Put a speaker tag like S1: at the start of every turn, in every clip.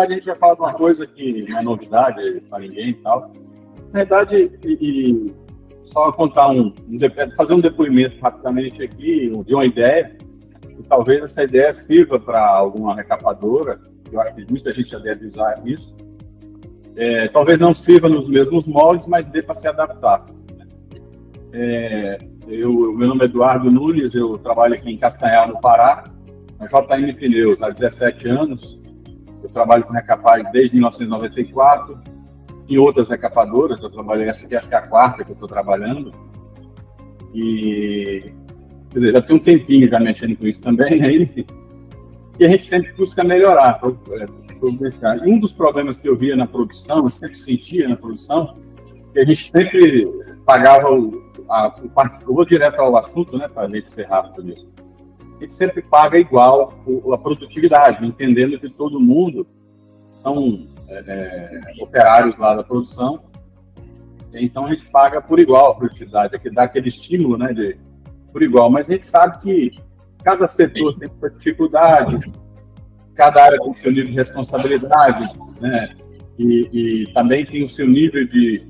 S1: verdade, a gente vai falar de uma coisa que não é novidade para ninguém e tal. Na verdade, só contar fazer um depoimento rapidamente aqui de uma ideia, e talvez essa ideia sirva para alguma recapadora, eu acho que muita gente já deve usar isso. Talvez não sirva nos mesmos moldes, mas dê para se adaptar. Meu nome é Eduardo Nunes, eu trabalho aqui em Castanhal, no Pará, na JM Pneus, há 17 anos. Eu trabalho com recapagem desde 1994, em outras recapadoras. Eu trabalhei, essa aqui acho que é a quarta que eu estou trabalhando. E, quer dizer, já tem um tempinho já mexendo com isso também, aí, e a gente sempre busca melhorar. E um dos problemas que eu via na produção, eu sempre sentia na produção, que a gente sempre pagava eu vou direto ao assunto, né, para a gente ser rápido mesmo. A gente sempre paga igual a produtividade, entendendo que todo mundo são operários lá da produção, então a gente paga por igual a produtividade, que dá aquele estímulo, né, por igual, mas a gente sabe que cada setor tem sua dificuldade, cada área tem seu nível de responsabilidade, né, e também tem o seu nível de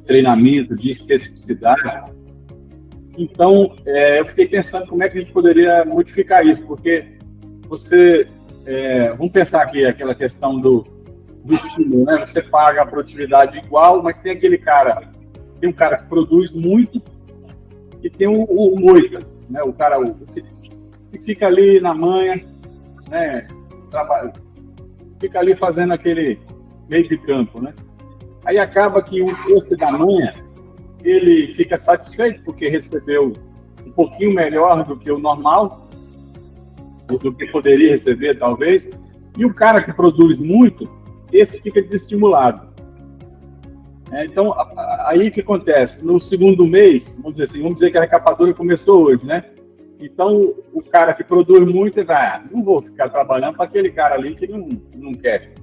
S1: treinamento, de especificidade. Então, eu fiquei pensando como é que a gente poderia modificar isso, porque vamos pensar aqui aquela questão do estímulo, né? Você paga a produtividade igual, mas tem um cara que produz muito e tem o moita, né? O cara que fica ali na manha, né? Fica ali fazendo aquele meio de campo, né? Aí acaba que esse da manha, ele fica satisfeito porque recebeu um pouquinho melhor do que o normal, do que poderia receber, talvez, e o cara que produz muito, esse fica desestimulado. Então, aí o que acontece? No segundo mês, vamos dizer que a recapadora começou hoje, né? Então, o cara que produz muito vai, não vou ficar trabalhando para aquele cara ali que não quer.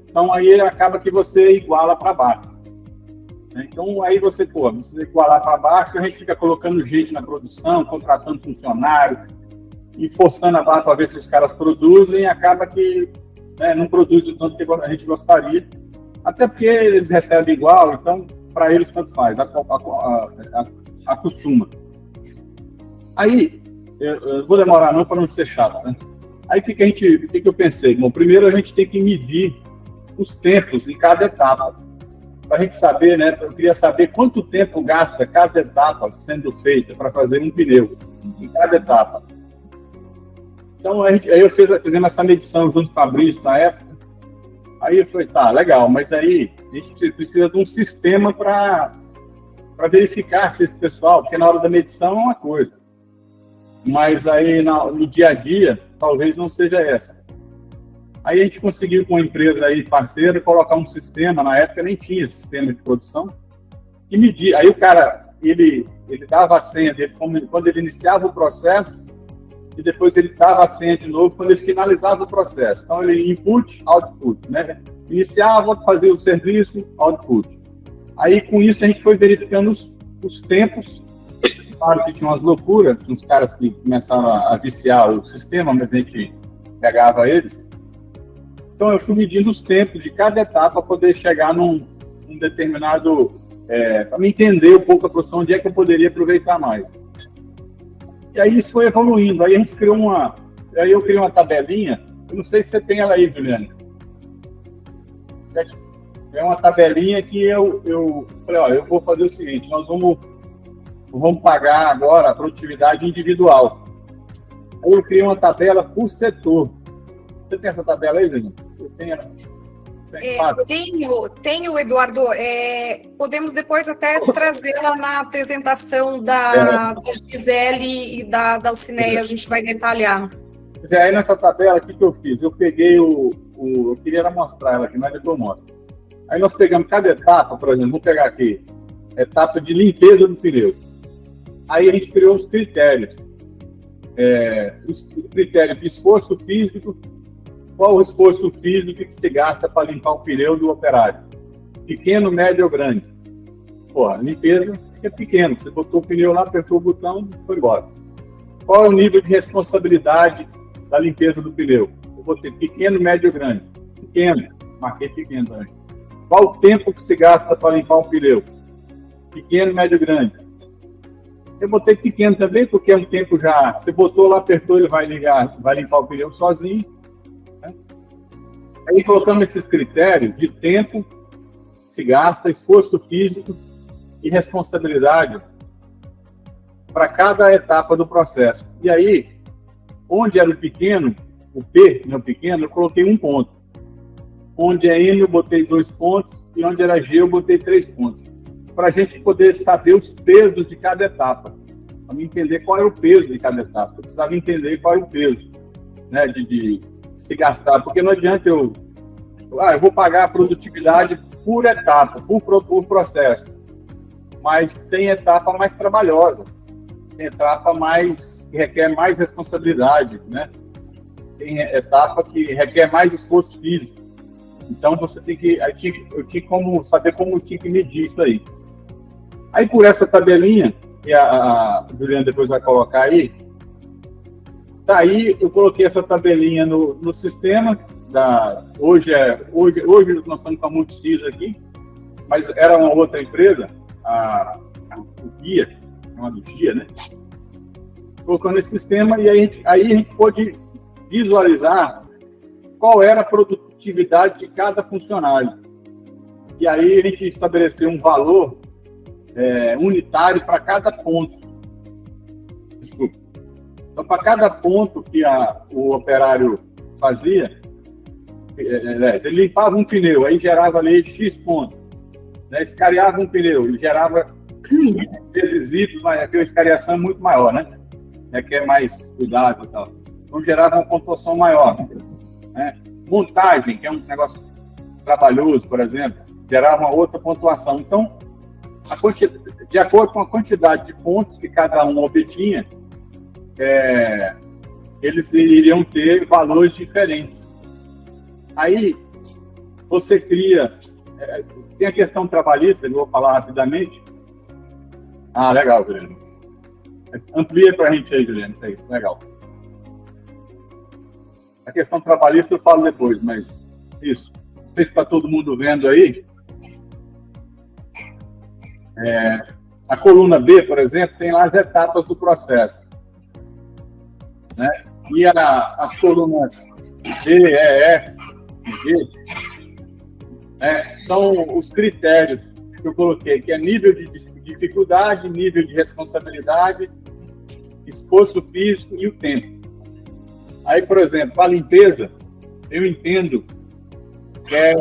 S1: Então, aí acaba que você iguala para baixo. Então, aí você precisa igualar para baixo, a gente fica colocando gente na produção, contratando funcionário e forçando a barra para ver se os caras produzem, e acaba que não produz o tanto que a gente gostaria, até porque eles recebem igual, então, para eles tanto faz, acostuma. Aí, eu vou demorar não para não ser chato, né? Aí, o que eu pensei? Bom, primeiro a gente tem que medir os tempos em cada etapa, para a gente saber, né? Eu queria saber quanto tempo gasta cada etapa sendo feita para fazer um pneu, em cada etapa. Então, aí fizemos essa medição junto com o Fabrício na época. Aí eu falei, tá, legal, mas aí a gente precisa de um sistema para verificar se esse pessoal, porque na hora da medição é uma coisa, mas aí no dia a dia, talvez não seja essa. Aí a gente conseguiu com uma empresa aí parceira colocar um sistema, na época nem tinha sistema de produção, e medir. Aí o cara, ele dava a senha dele quando ele iniciava o processo, e depois ele dava a senha de novo quando ele finalizava o processo. Então ele input, output, né? Iniciava, fazia o serviço, output. Aí com isso a gente foi verificando os tempos. Claro que tinha umas loucuras, uns caras que começaram a viciar o sistema, mas a gente pegava eles. Então, eu fui medindo os tempos de cada etapa para poder chegar num determinado... para me entender um pouco a produção, onde é que eu poderia aproveitar mais. E aí isso foi evoluindo. Aí a gente criou Aí eu criei uma tabelinha, eu não sei se você tem ela aí, Juliana. É uma tabelinha que eu falei, eu vou fazer o seguinte, nós vamos pagar agora a produtividade individual. Aí eu criei uma tabela por setor. Você tem essa tabela aí, Juliana?
S2: Tenho, Eduardo. Podemos depois até trazê-la na apresentação da Gisele e da Alcineia, a gente vai detalhar.
S1: Aí nessa tabela, o que eu fiz? Eu peguei eu queria mostrar ela aqui, mas depois eu mostro. Aí nós pegamos cada etapa, por exemplo, vou pegar aqui, etapa de limpeza do pneu. Aí a gente criou os critérios. Os critérios de esforço físico, qual o esforço físico que se gasta para limpar o pneu do operário? Pequeno, médio ou grande? A limpeza é pequeno. Você botou o pneu lá, apertou o botão e foi embora. Qual é o nível de responsabilidade da limpeza do pneu? Eu botei pequeno, médio ou grande. Pequeno. Marquei pequeno também. Qual o tempo que se gasta para limpar um pneu? Pequeno, médio, grande. Eu botei pequeno também, porque é um tempo já... Você botou lá, apertou, ele vai limpar o pneu sozinho. Né? Aí colocamos esses critérios de tempo que se gasta, esforço físico e responsabilidade para cada etapa do processo. E aí, onde era o pequeno, o P, meu pequeno, eu coloquei 1 ponto. Onde é M, eu botei 2 pontos, e onde era G, eu botei 3 pontos. Para a gente poder saber os pesos de cada etapa, para entender qual era o peso de cada etapa. Eu precisava entender qual é o peso, né, de se gastar, porque não adianta eu vou pagar a produtividade por etapa, por processo, mas tem etapa mais trabalhosa, tem etapa que requer mais responsabilidade, né? Tem etapa que requer mais esforço físico. Então você eu tinha como saber como eu tinha que medir isso aí. Aí por essa tabelinha, que a Juliana depois vai colocar aí, daí eu coloquei essa tabelinha no sistema. Hoje nós estamos com a Multicis aqui, mas era uma outra empresa, o Guia, chamado Guia, né? Colocando esse sistema, e aí a gente pôde visualizar qual era a produtividade de cada funcionário. E aí a gente estabeleceu um valor unitário para cada ponto. Desculpa. Então, para cada ponto que o operário fazia, ele limpava um pneu, aí gerava ali X pontos. Né? Escariava um pneu, ele gerava vezes Y, mas aqui a escariação é muito maior, né? Requer mais cuidado e tal. Então, gerava uma pontuação maior. Né? Montagem, que é um negócio trabalhoso, por exemplo, gerava uma outra pontuação. Então, de acordo com a quantidade de pontos que cada um obtinha, eles iriam ter valores diferentes. Aí, você cria... tem a questão trabalhista, eu vou falar rapidamente. Ah, legal, Juliano. Amplia para a gente aí, Juliano. Aí, legal. A questão trabalhista eu falo depois, mas isso. Não sei se está todo mundo vendo aí. A coluna B, por exemplo, tem lá as etapas do processo. Né? E as colunas D, E, F e G são os critérios que eu coloquei, que é nível de dificuldade, nível de responsabilidade, esforço físico e o tempo. Aí, por exemplo, a limpeza, eu entendo que é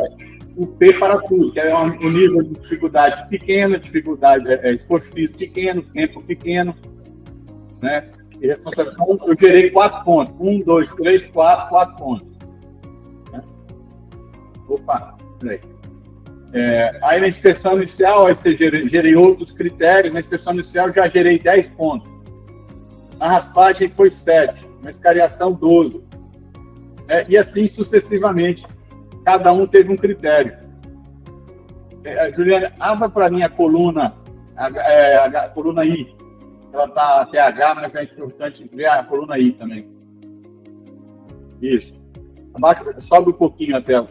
S1: o P para tudo, que é o nível de dificuldade pequena, esforço físico pequeno, tempo pequeno, né? E responsabilidade, eu gerei 4 pontos. 1, 2, 3, 4 pontos. Né? Opa, peraí. Aí na inspeção inicial, aí você gerei outros critérios, na inspeção inicial já gerei 10 pontos. Na raspagem foi 7, na escariação 12. E assim sucessivamente. Cada um teve um critério. Juliana, abra para mim a coluna, a coluna I. Ela está até H, mas é importante ver a coluna I também. Isso. Abaixo, sobe um pouquinho até.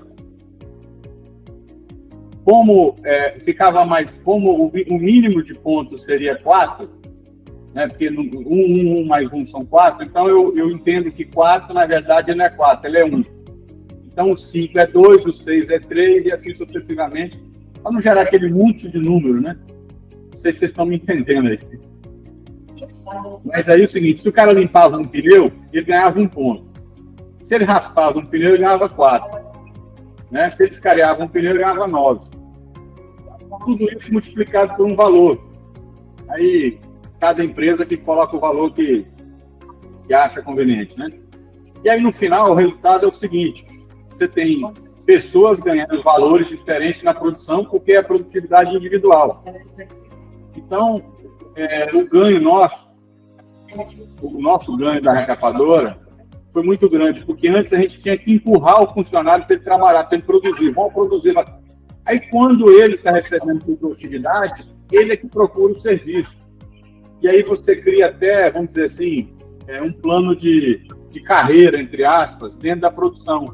S1: Como ficava mais, como o mínimo de pontos seria 4, né, porque 1 mais 1 são 4, então eu entendo que 4, na verdade, não é 4, ele é 1. Então, o 5 é 2, o 6 é 3, e assim sucessivamente, para não gerar aquele monte de número, né? Não sei se vocês estão me entendendo aí. Mas aí é o seguinte, se o cara limpava um pneu, ele ganhava 1 ponto. Se ele raspava um pneu, ele ganhava 4. Né? Se ele escariava um pneu, ele ganhava 9. Tudo isso multiplicado por um valor. Aí, cada empresa que coloca o valor que acha conveniente, né? E aí, no final, o resultado é o seguinte: você tem pessoas ganhando valores diferentes na produção, porque é a produtividade individual. Então, o ganho nosso, o nosso ganho da recapadora, foi muito grande, porque antes a gente tinha que empurrar o funcionário para ele trabalhar, para ele produzir. Vamos produzir. Aí, quando ele está recebendo produtividade, ele é que procura o serviço. E aí você cria até, vamos dizer assim, um plano de carreira, entre aspas, dentro da produção.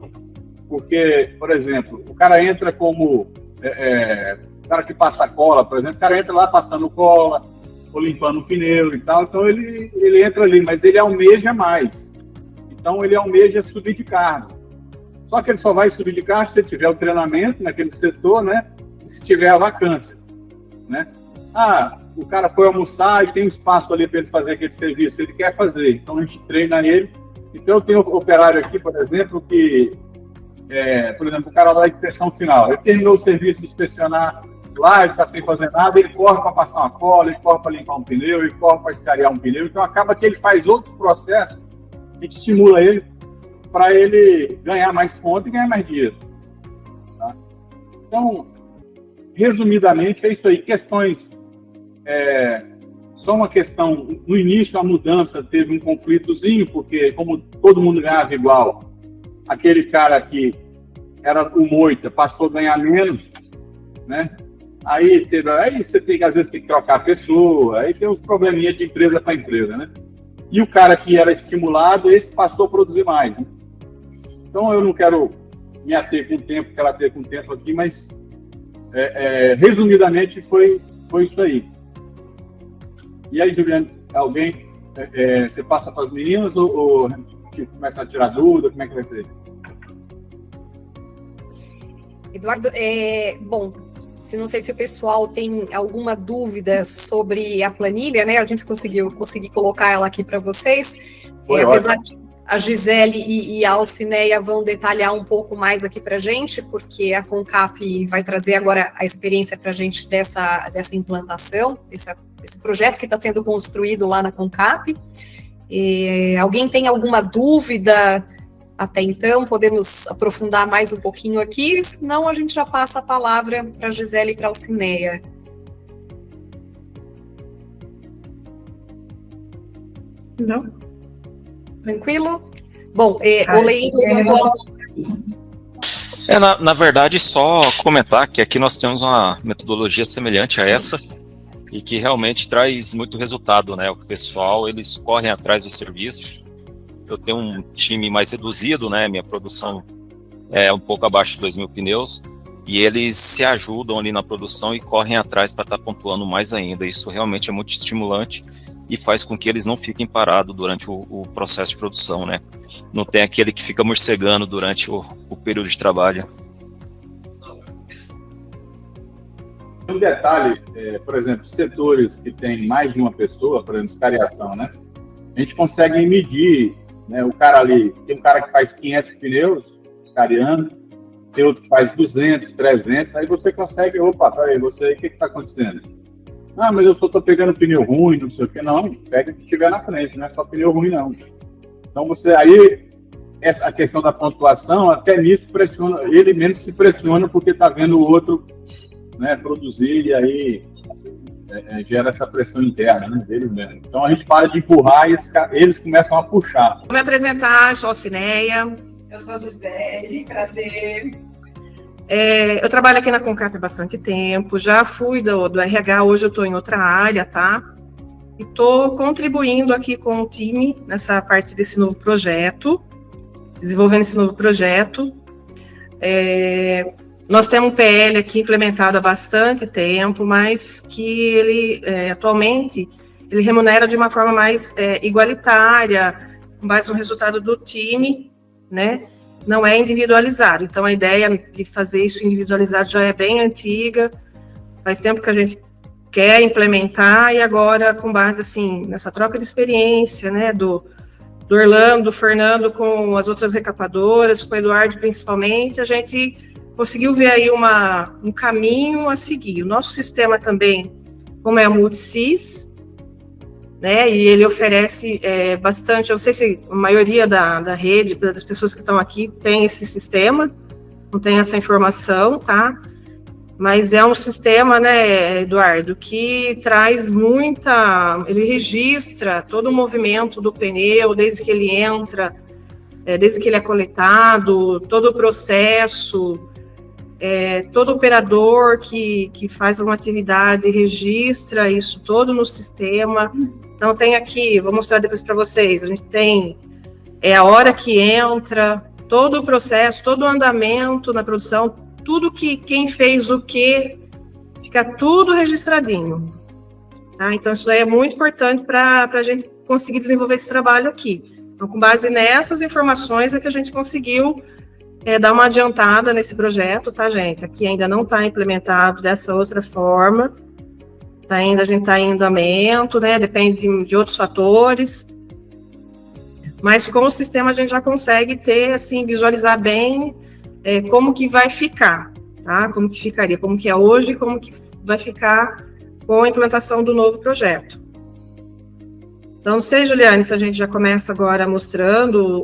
S1: Porque, por exemplo, o cara entra como o cara que passa cola, por exemplo, o cara entra lá passando cola, ou limpando o pneu e tal, então ele entra ali, mas ele almeja mais. Então ele almeja subir de cargo. Só que ele só vai subir de cargo se tiver o treinamento naquele setor, né? E se tiver a vacância, né? O cara foi almoçar e tem um espaço ali para ele fazer aquele serviço, ele quer fazer, então a gente treina ele. Então eu tenho um operário aqui, por exemplo, que, por exemplo, o cara lá da inspeção final, ele terminou o serviço de inspecionar lá, ele está sem fazer nada, ele corre para passar uma cola, ele corre para limpar um pneu, ele corre para escarear um pneu, então acaba que ele faz outros processos, a gente estimula ele para ele ganhar mais pontos e ganhar mais dinheiro. Tá? Então, resumidamente, é isso aí. Questões, só uma questão, no início a mudança teve um conflitozinho, porque como todo mundo ganhava igual, aquele cara que era o moita passou a ganhar menos, né? Aí você tem que, às vezes, tem que trocar a pessoa, aí tem uns probleminhas de empresa para empresa, né? E o cara que era estimulado, esse passou a produzir mais, né? Então eu não quero me ater com o tempo, quero ater com o tempo aqui, mas resumidamente foi isso aí. E aí, Juliano, alguém, você passa para as meninas ou começa a tirar dúvida, como é que vai ser?
S2: Eduardo, bom, não sei se o pessoal tem alguma dúvida sobre a planilha, né? A gente consegui colocar ela aqui para vocês. Apesar de a Gisele e a Alcineia vão detalhar um pouco mais aqui para a gente, porque a Concap vai trazer agora a experiência para a gente dessa implantação, esse projeto que está sendo construído lá na Concap. Alguém tem alguma dúvida? Até então, podemos aprofundar mais um pouquinho aqui, senão a gente já passa a palavra para a Gisele e para a Alcineia.
S3: Não.
S2: Tranquilo? Bom, o Leandro levantou a mão.
S4: Na verdade, só comentar que aqui nós temos uma metodologia semelhante a essa e que realmente traz muito resultado, né? O pessoal, eles correm atrás do serviço. Eu tenho um time mais reduzido, né? Minha produção é um pouco abaixo de 2.000 pneus e eles se ajudam ali na produção e correm atrás para estar pontuando mais ainda. Isso realmente é muito estimulante e faz com que eles não fiquem parados durante o processo de produção, né? Não tem aquele que fica morcegando durante o período de trabalho.
S1: Um detalhe, por exemplo, setores que tem mais de uma pessoa, por exemplo, escariação, né? A gente consegue medir, né? O cara ali, tem um cara que faz 500 pneus, escariando, tem outro que faz 200, 300, aí você consegue, peraí, você aí, o que está acontecendo? Mas eu só estou pegando pneu ruim, não sei o que, não, pega o que tiver na frente, não é só pneu ruim, não. Então a questão da pontuação, até nisso pressiona, ele mesmo se pressiona porque está vendo o outro, né, produzir e aí gera essa pressão interna, né, dele mesmo. Então a gente para de empurrar e eles começam a puxar.
S3: Vou me apresentar, eu sou a Alcineia.
S2: Eu sou a Gisele, prazer.
S3: Eu trabalho aqui na Concap há bastante tempo, já fui do RH, hoje eu estou em outra área, tá? E estou contribuindo aqui com o time nessa parte desse novo projeto, desenvolvendo esse novo projeto. Nós temos um PL aqui implementado há bastante tempo, mas que ele, atualmente, ele remunera de uma forma mais igualitária, com base no resultado do time, né? Não é individualizado. Então, a ideia de fazer isso individualizado já é bem antiga, faz tempo que a gente quer implementar, e agora, com base, assim, nessa troca de experiência, né, do Orlando, do Fernando com as outras recapadoras, com o Eduardo principalmente, a gente conseguiu ver aí um caminho a seguir. O nosso sistema também, como é a Multisys, né, e ele oferece bastante, eu não sei se a maioria da rede, das pessoas que estão aqui, tem esse sistema, não tem essa informação, tá? Mas é um sistema, né, Eduardo, que traz ele registra todo o movimento do pneu, desde que ele entra, desde que ele é coletado, todo o processo, todo operador que faz uma atividade registra isso todo no sistema. Então, tem aqui, vou mostrar depois para vocês, a gente tem a hora que entra, todo o processo, todo o andamento na produção, tudo que quem fez o que, fica tudo registradinho. Tá? Então, isso daí é muito importante para a gente conseguir desenvolver esse trabalho aqui. Então, com base nessas informações é que a gente conseguiu dar uma adiantada nesse projeto, tá, gente? Aqui ainda não está implementado dessa outra forma, a gente está em andamento, né? Depende de outros fatores. Mas com o sistema a gente já consegue ter, assim, visualizar bem como que vai ficar, tá? Como que ficaria, como que é hoje, como que vai ficar com a implantação do novo projeto. Então, não sei, Juliane, se a gente já começa agora mostrando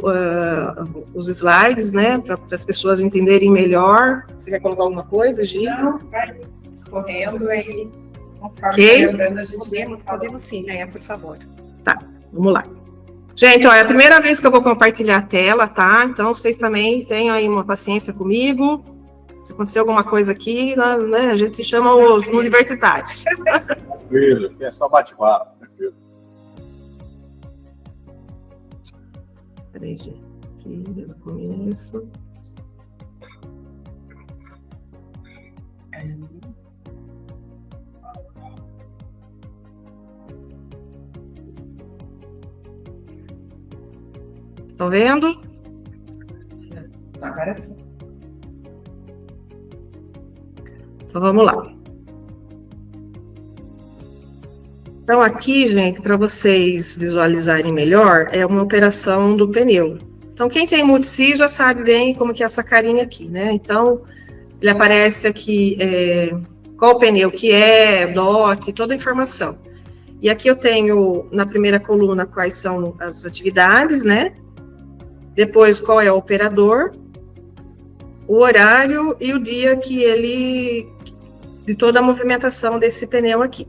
S3: os slides, né, para as pessoas entenderem melhor. Você quer colocar alguma coisa, Gi?
S2: Não, vai escorrendo aí, conforme
S3: Ok.
S2: vai andando, a gente podemos sim, né, por favor.
S3: Tá, vamos lá. Gente, ó, é a primeira vez que eu vou compartilhar a tela, tá? Então, vocês também tenham aí uma paciência comigo. Se acontecer alguma coisa aqui, né, a gente chama os universitários.
S1: Tranquilo, é só bate-papo, tranquilo.
S3: Peraí, gente. Aqui, desde o começo. Estão vendo?
S2: Agora sim.
S3: Então, vamos lá. Então, aqui, gente, para vocês visualizarem melhor, é uma operação do pneu. Então, quem tem multissi já sabe bem como que é essa carinha aqui, né? Então, ele aparece aqui qual pneu que é, DOT, toda a informação. E aqui eu tenho, na primeira coluna, quais são as atividades, né? Depois, qual é o operador, o horário e o dia de toda a movimentação desse pneu aqui.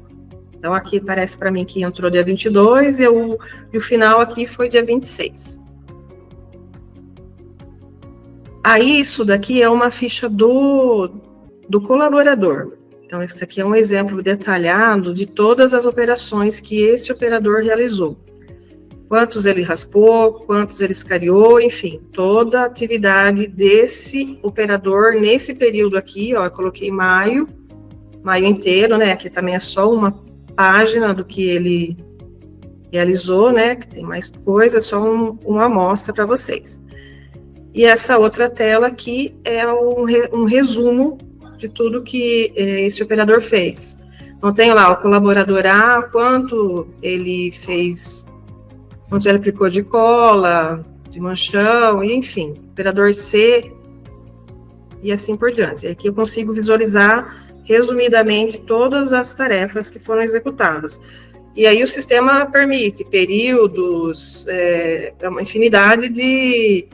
S3: Então, aqui parece para mim que entrou dia 22 e o final aqui foi dia 26. Aí, isso daqui é uma ficha do colaborador. Então, esse aqui é um exemplo detalhado de todas as operações que esse operador realizou. Quantos ele raspou, quantos ele escariou, enfim, toda a atividade desse operador nesse período aqui, ó, eu coloquei maio inteiro, né, aqui também é só uma página do que ele realizou, né, que tem mais coisa, só uma amostra para vocês. E essa outra tela aqui é um resumo de tudo que esse operador fez. Então, tem lá o colaborador A, quanto ele fez, quanto ele aplicou de cola, de manchão, enfim, operador C, e assim por diante. Aqui eu consigo visualizar resumidamente todas as tarefas que foram executadas. E aí o sistema permite períodos, uma infinidade de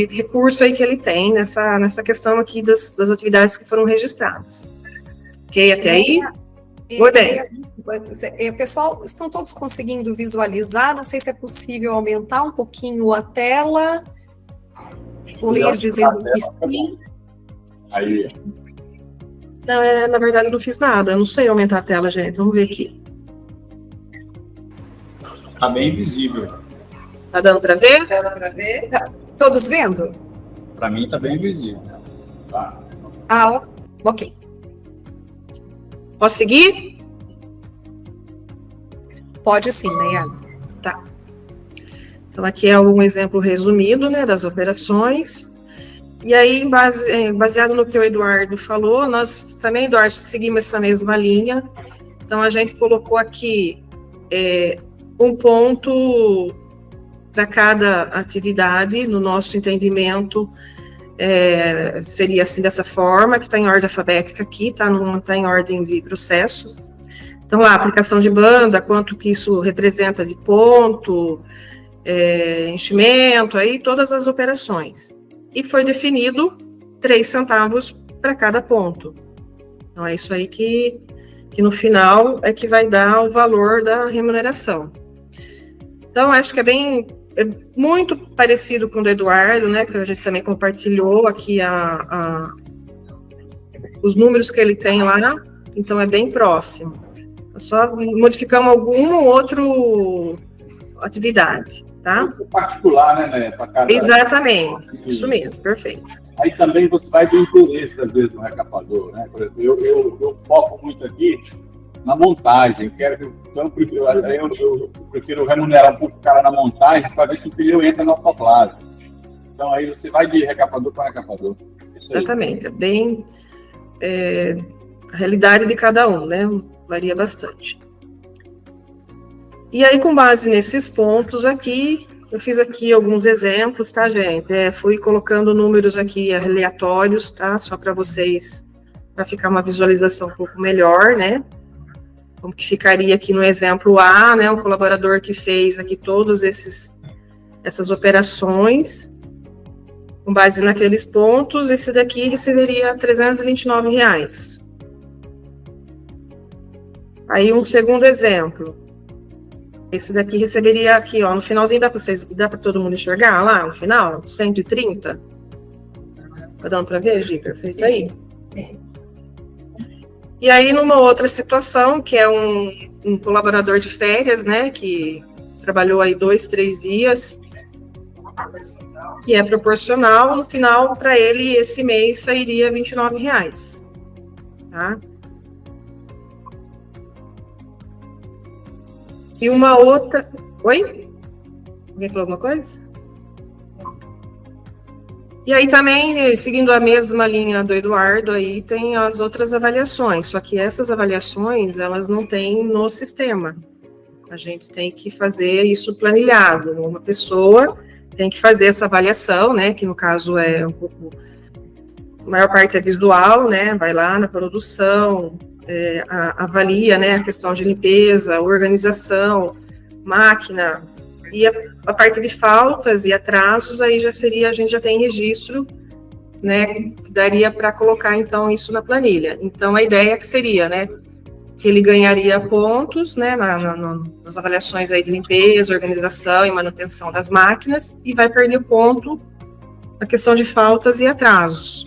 S3: recursos aí que ele tem nessa questão aqui das atividades que foram registradas. Ok, até aí? Foi bem.
S2: Pessoal, estão todos conseguindo visualizar? Não sei se é possível aumentar um pouquinho a tela. O Leir dizendo que sim.
S1: Aí.
S3: Não, na verdade, eu não fiz nada. Eu não sei aumentar a tela, gente. Vamos ver aqui.
S5: Tá bem visível.
S3: Tá dando para ver?
S2: Dá para ver? Todos vendo?
S5: Para mim tá bem visível.
S1: Tá.
S2: Ah, ok.
S3: Posso seguir?
S2: Pode sim, Nayara.
S3: Tá. Então, aqui é um exemplo resumido, né, das operações. E aí, baseado no que o Eduardo falou, nós também, Eduardo, seguimos essa mesma linha. Então, a gente colocou aqui um ponto para cada atividade, no nosso entendimento, seria assim, dessa forma, que está em ordem alfabética aqui, não está em ordem de processo. Então, lá, aplicação de banda, quanto que isso representa de ponto, enchimento, aí todas as operações. E foi definido 3 centavos para cada ponto. Então, é isso aí que no final é que vai dar o valor da remuneração. Então, acho que é muito parecido com o do Eduardo, né, que a gente também compartilhou aqui os números que ele tem lá, então é bem próximo. Só modificamos alguma ou outra atividade. tá?
S1: Isso é particular, né, Né?
S3: Exatamente, isso mesmo, perfeito.
S1: Aí também você vai do interesse, às vezes, no recapador, né? Por exemplo, eu foco muito aqui na montagem. Então, eu prefiro remunerar um pouco o cara na montagem para ver se o pneu entra no autoclave. Então, aí você vai de recapador para recapador.
S3: Exatamente, é bem a realidade de cada um, né? Varia bastante. E aí, com base nesses pontos aqui, eu fiz aqui alguns exemplos, tá, gente? Fui colocando números aqui aleatórios, tá? Só para vocês, para ficar uma visualização um pouco melhor, né? Como que ficaria aqui no exemplo A, né? Um colaborador que fez aqui todas essas operações, com base naqueles pontos, esse daqui receberia R$329. Aí, um segundo exemplo. Esse daqui receberia aqui, ó, no finalzinho, dá para todo mundo enxergar lá, no final? 130? Tá dando para ver, Gi? Perfeito. Sim, aí?
S2: Sim.
S3: E aí, numa outra situação, que é um colaborador de férias, né, que trabalhou aí 2, 3 dias, que é proporcional, no final, para ele, esse mês, sairia R$29, tá? E uma outra... Oi? Alguém falou alguma coisa? E aí também, seguindo a mesma linha do Eduardo, aí tem as outras avaliações, só que essas avaliações, elas não tem no sistema. A gente tem que fazer isso planilhado. Uma pessoa tem que fazer essa avaliação, né, que no caso é um pouco... A maior parte é visual, né, vai lá na produção, avalia, né, a questão de limpeza, organização, máquina, e a parte de faltas e atrasos, aí já seria, a gente já tem registro, né, que daria para colocar, então, isso na planilha. Então, a ideia que seria, né, que ele ganharia pontos, né, nas avaliações aí de limpeza, organização e manutenção das máquinas, e vai perder ponto na questão de faltas e atrasos.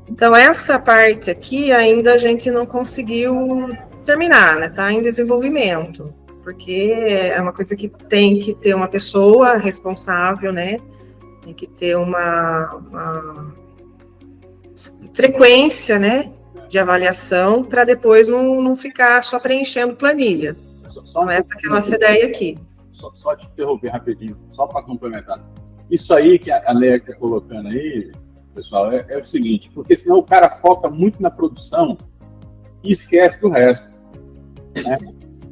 S3: Então, essa parte aqui ainda a gente não conseguiu terminar, né? Está em desenvolvimento, porque é uma coisa que tem que ter uma pessoa responsável, né? Tem que ter uma frequência, né, de avaliação, para depois não ficar só preenchendo planilha. Então, essa que é a nossa ideia aqui.
S1: Só te interromper rapidinho, só para complementar. Isso aí que a Leia está colocando aí, pessoal, é o seguinte, porque senão o cara foca muito na produção e esquece do resto, né?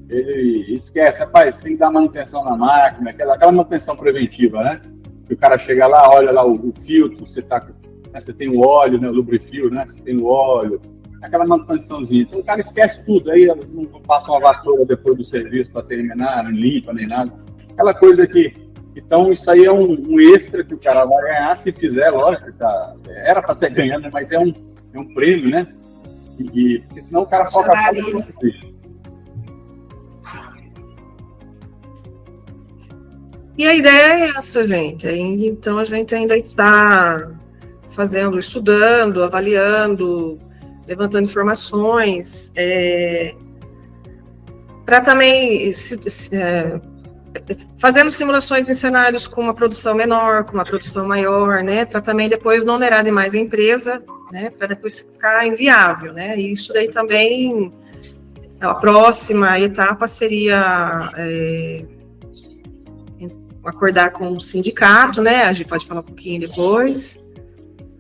S1: Ele esquece, rapaz, tem que dar manutenção na máquina, aquela manutenção preventiva, né? Que o cara chega lá, olha lá o filtro, você tem o óleo, né, o lubrifil, né? Você tem o óleo, aquela manutençãozinha. Então o cara esquece tudo, aí não passa uma vassoura depois do serviço para terminar, não limpa nem nada. Aquela coisa que... Então, isso aí é um extra que o cara vai ganhar, se fizer, lógico, tá, era para ter ganhando, mas é um prêmio, né? Porque senão o cara foca muito.
S3: E a ideia é essa, gente. Então, a gente ainda está estudando, avaliando, levantando informações, para também... fazendo simulações em cenários com uma produção menor, com uma produção maior, né, para também depois não onerar demais a empresa, né, para depois ficar inviável, né, e isso daí também, a próxima etapa seria acordar com o sindicato, né, a gente pode falar um pouquinho depois,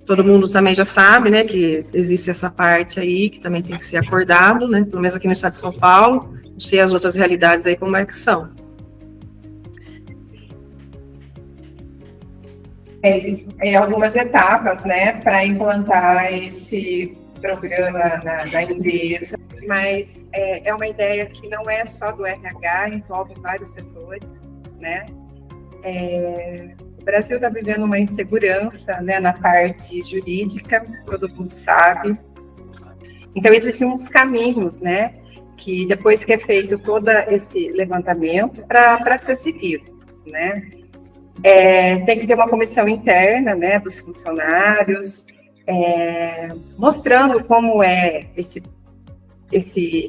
S3: todo mundo também já sabe, né, que existe essa parte aí, que também tem que ser acordado, né, pelo menos aqui no estado de São Paulo, não sei as outras realidades aí como é que são.
S2: Existem algumas etapas, né, para implantar esse programa na empresa, mas é uma ideia que não é só do RH, envolve vários setores, né. O Brasil está vivendo uma insegurança, né, na parte jurídica, todo mundo sabe. Então, existem uns caminhos, né, que depois que é feito todo esse levantamento para ser seguido, né. Tem que ter uma comissão interna, né, dos funcionários, mostrando como é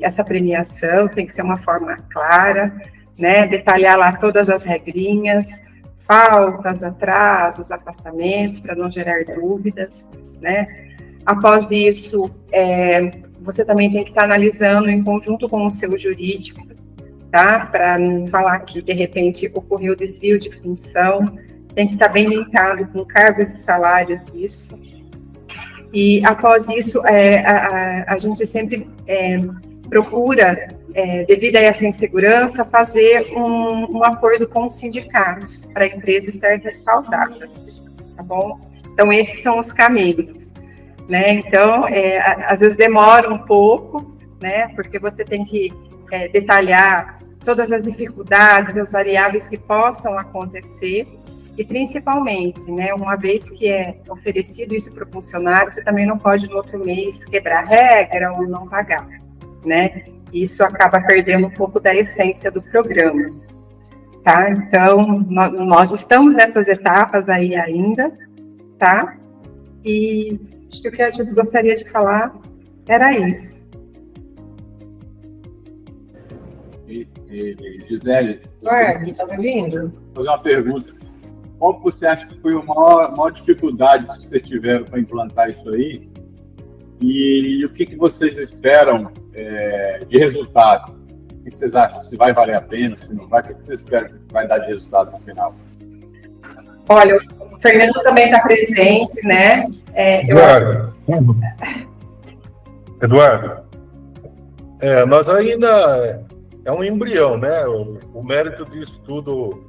S2: essa premiação, tem que ser uma forma clara,
S6: né? Detalhar lá todas as regrinhas, faltas, atrasos, afastamentos, para não gerar dúvidas, né? Após isso, você também tem que estar analisando em conjunto com o seu jurídico, tá? Para não falar que, de repente, ocorreu desvio de função, tem que estar bem linkado com cargos e salários, isso. E, após isso, a gente sempre procura, devido a essa insegurança, fazer um acordo com os sindicatos, para a empresa estar respaldada, tá bom? Então, esses são os caminhos, né? Então, às vezes demora um pouco, né? Porque você tem que detalhar todas as dificuldades, as variáveis que possam acontecer, e principalmente, né, uma vez que é oferecido isso para o funcionário, você também não pode no outro mês quebrar regra ou não pagar, né? Isso acaba perdendo um pouco da essência do programa, tá? Então, nós estamos nessas etapas aí ainda, tá? E acho que o que a gente gostaria de falar era isso.
S1: Gisele,
S3: Eduardo, tá me ouvindo?
S1: vou fazer uma pergunta. Qual que você acha que foi a maior dificuldade que vocês tiveram para implantar isso aí? E o que vocês esperam de resultado? O que vocês acham? Se vai valer a pena, se não vai? O que vocês esperam que vai dar de resultado no final?
S6: Olha, o Fernando também está presente, né?
S7: Eduardo, nós ainda é um embrião, né? O mérito disso tudo,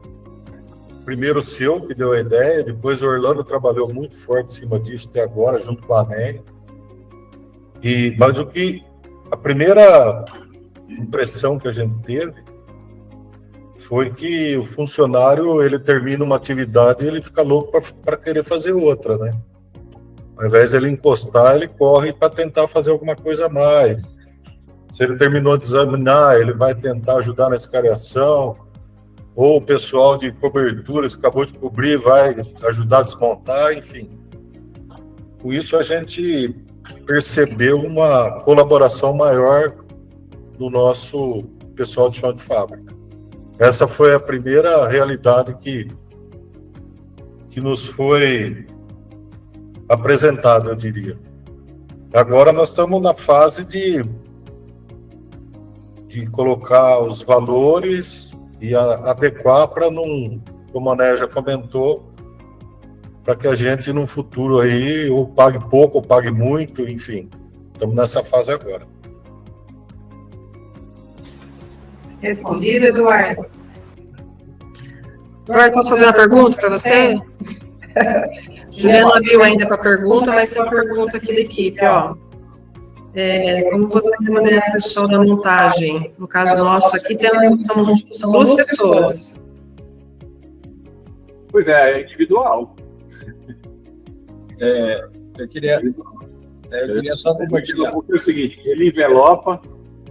S7: primeiro o seu, que deu a ideia, depois o Orlando trabalhou muito forte em cima disso até agora, junto com a ANEA. Mas a primeira impressão que a gente teve foi que o funcionário, ele termina uma atividade e ele fica louco para querer fazer outra, né? Ao invés de ele encostar, ele corre para tentar fazer alguma coisa a mais. Se ele terminou de examinar, ele vai tentar ajudar na escariação, ou o pessoal de coberturas acabou de cobrir, vai ajudar a desmontar, enfim. Com isso, a gente percebeu uma colaboração maior do nosso pessoal de chão de fábrica. Essa foi a primeira realidade que nos foi apresentada, eu diria. Agora nós estamos na fase de colocar os valores e adequar para não, como a Néia já comentou, para que a gente, no futuro aí, ou pague pouco, ou pague muito, enfim. Estamos nessa fase agora.
S6: Respondido, Eduardo?
S3: Eduardo, posso fazer uma pergunta para você? Juliana não abriu ainda para a pergunta, mas tem uma pergunta aqui da equipe, ó. Como você maneira o pessoal da montagem? No caso nosso aqui, são duas pessoas.
S1: Pois é individual.
S5: Eu queria só compartilhar.
S1: Porque é o seguinte, ele envelopa,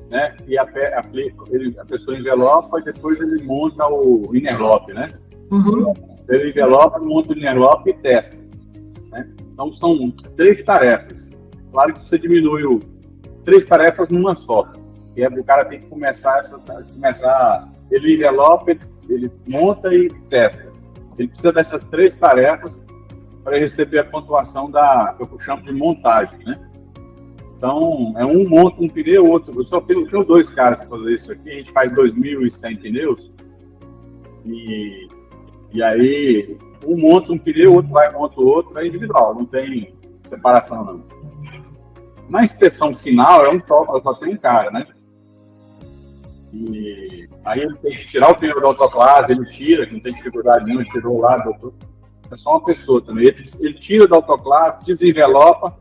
S1: né? E a pessoa envelopa e depois ele monta o innerlock, né?
S3: Uhum.
S1: Ele envelopa, monta o innerlock e testa, né? Então são 3 tarefas. Claro que você diminui 3 tarefas numa só. E o cara tem que começar ele envelopa, ele monta e testa. Ele precisa dessas 3 tarefas para receber a pontuação que eu chamo de montagem, né? Então, um monta um pneu, outro... Eu só tenho 2 caras para fazer isso aqui, a gente faz 2.100 pneus, e aí um monta um pneu, outro vai monta o outro, é individual, não tem separação não. Na inspeção final, eu só tenho um cara, né? E aí ele tem que tirar o pneu do autoclave, ele tira, não tem dificuldade nenhuma, ele tirou lá, doutor. É só uma pessoa também. Ele tira do autoclave, desenvelopa,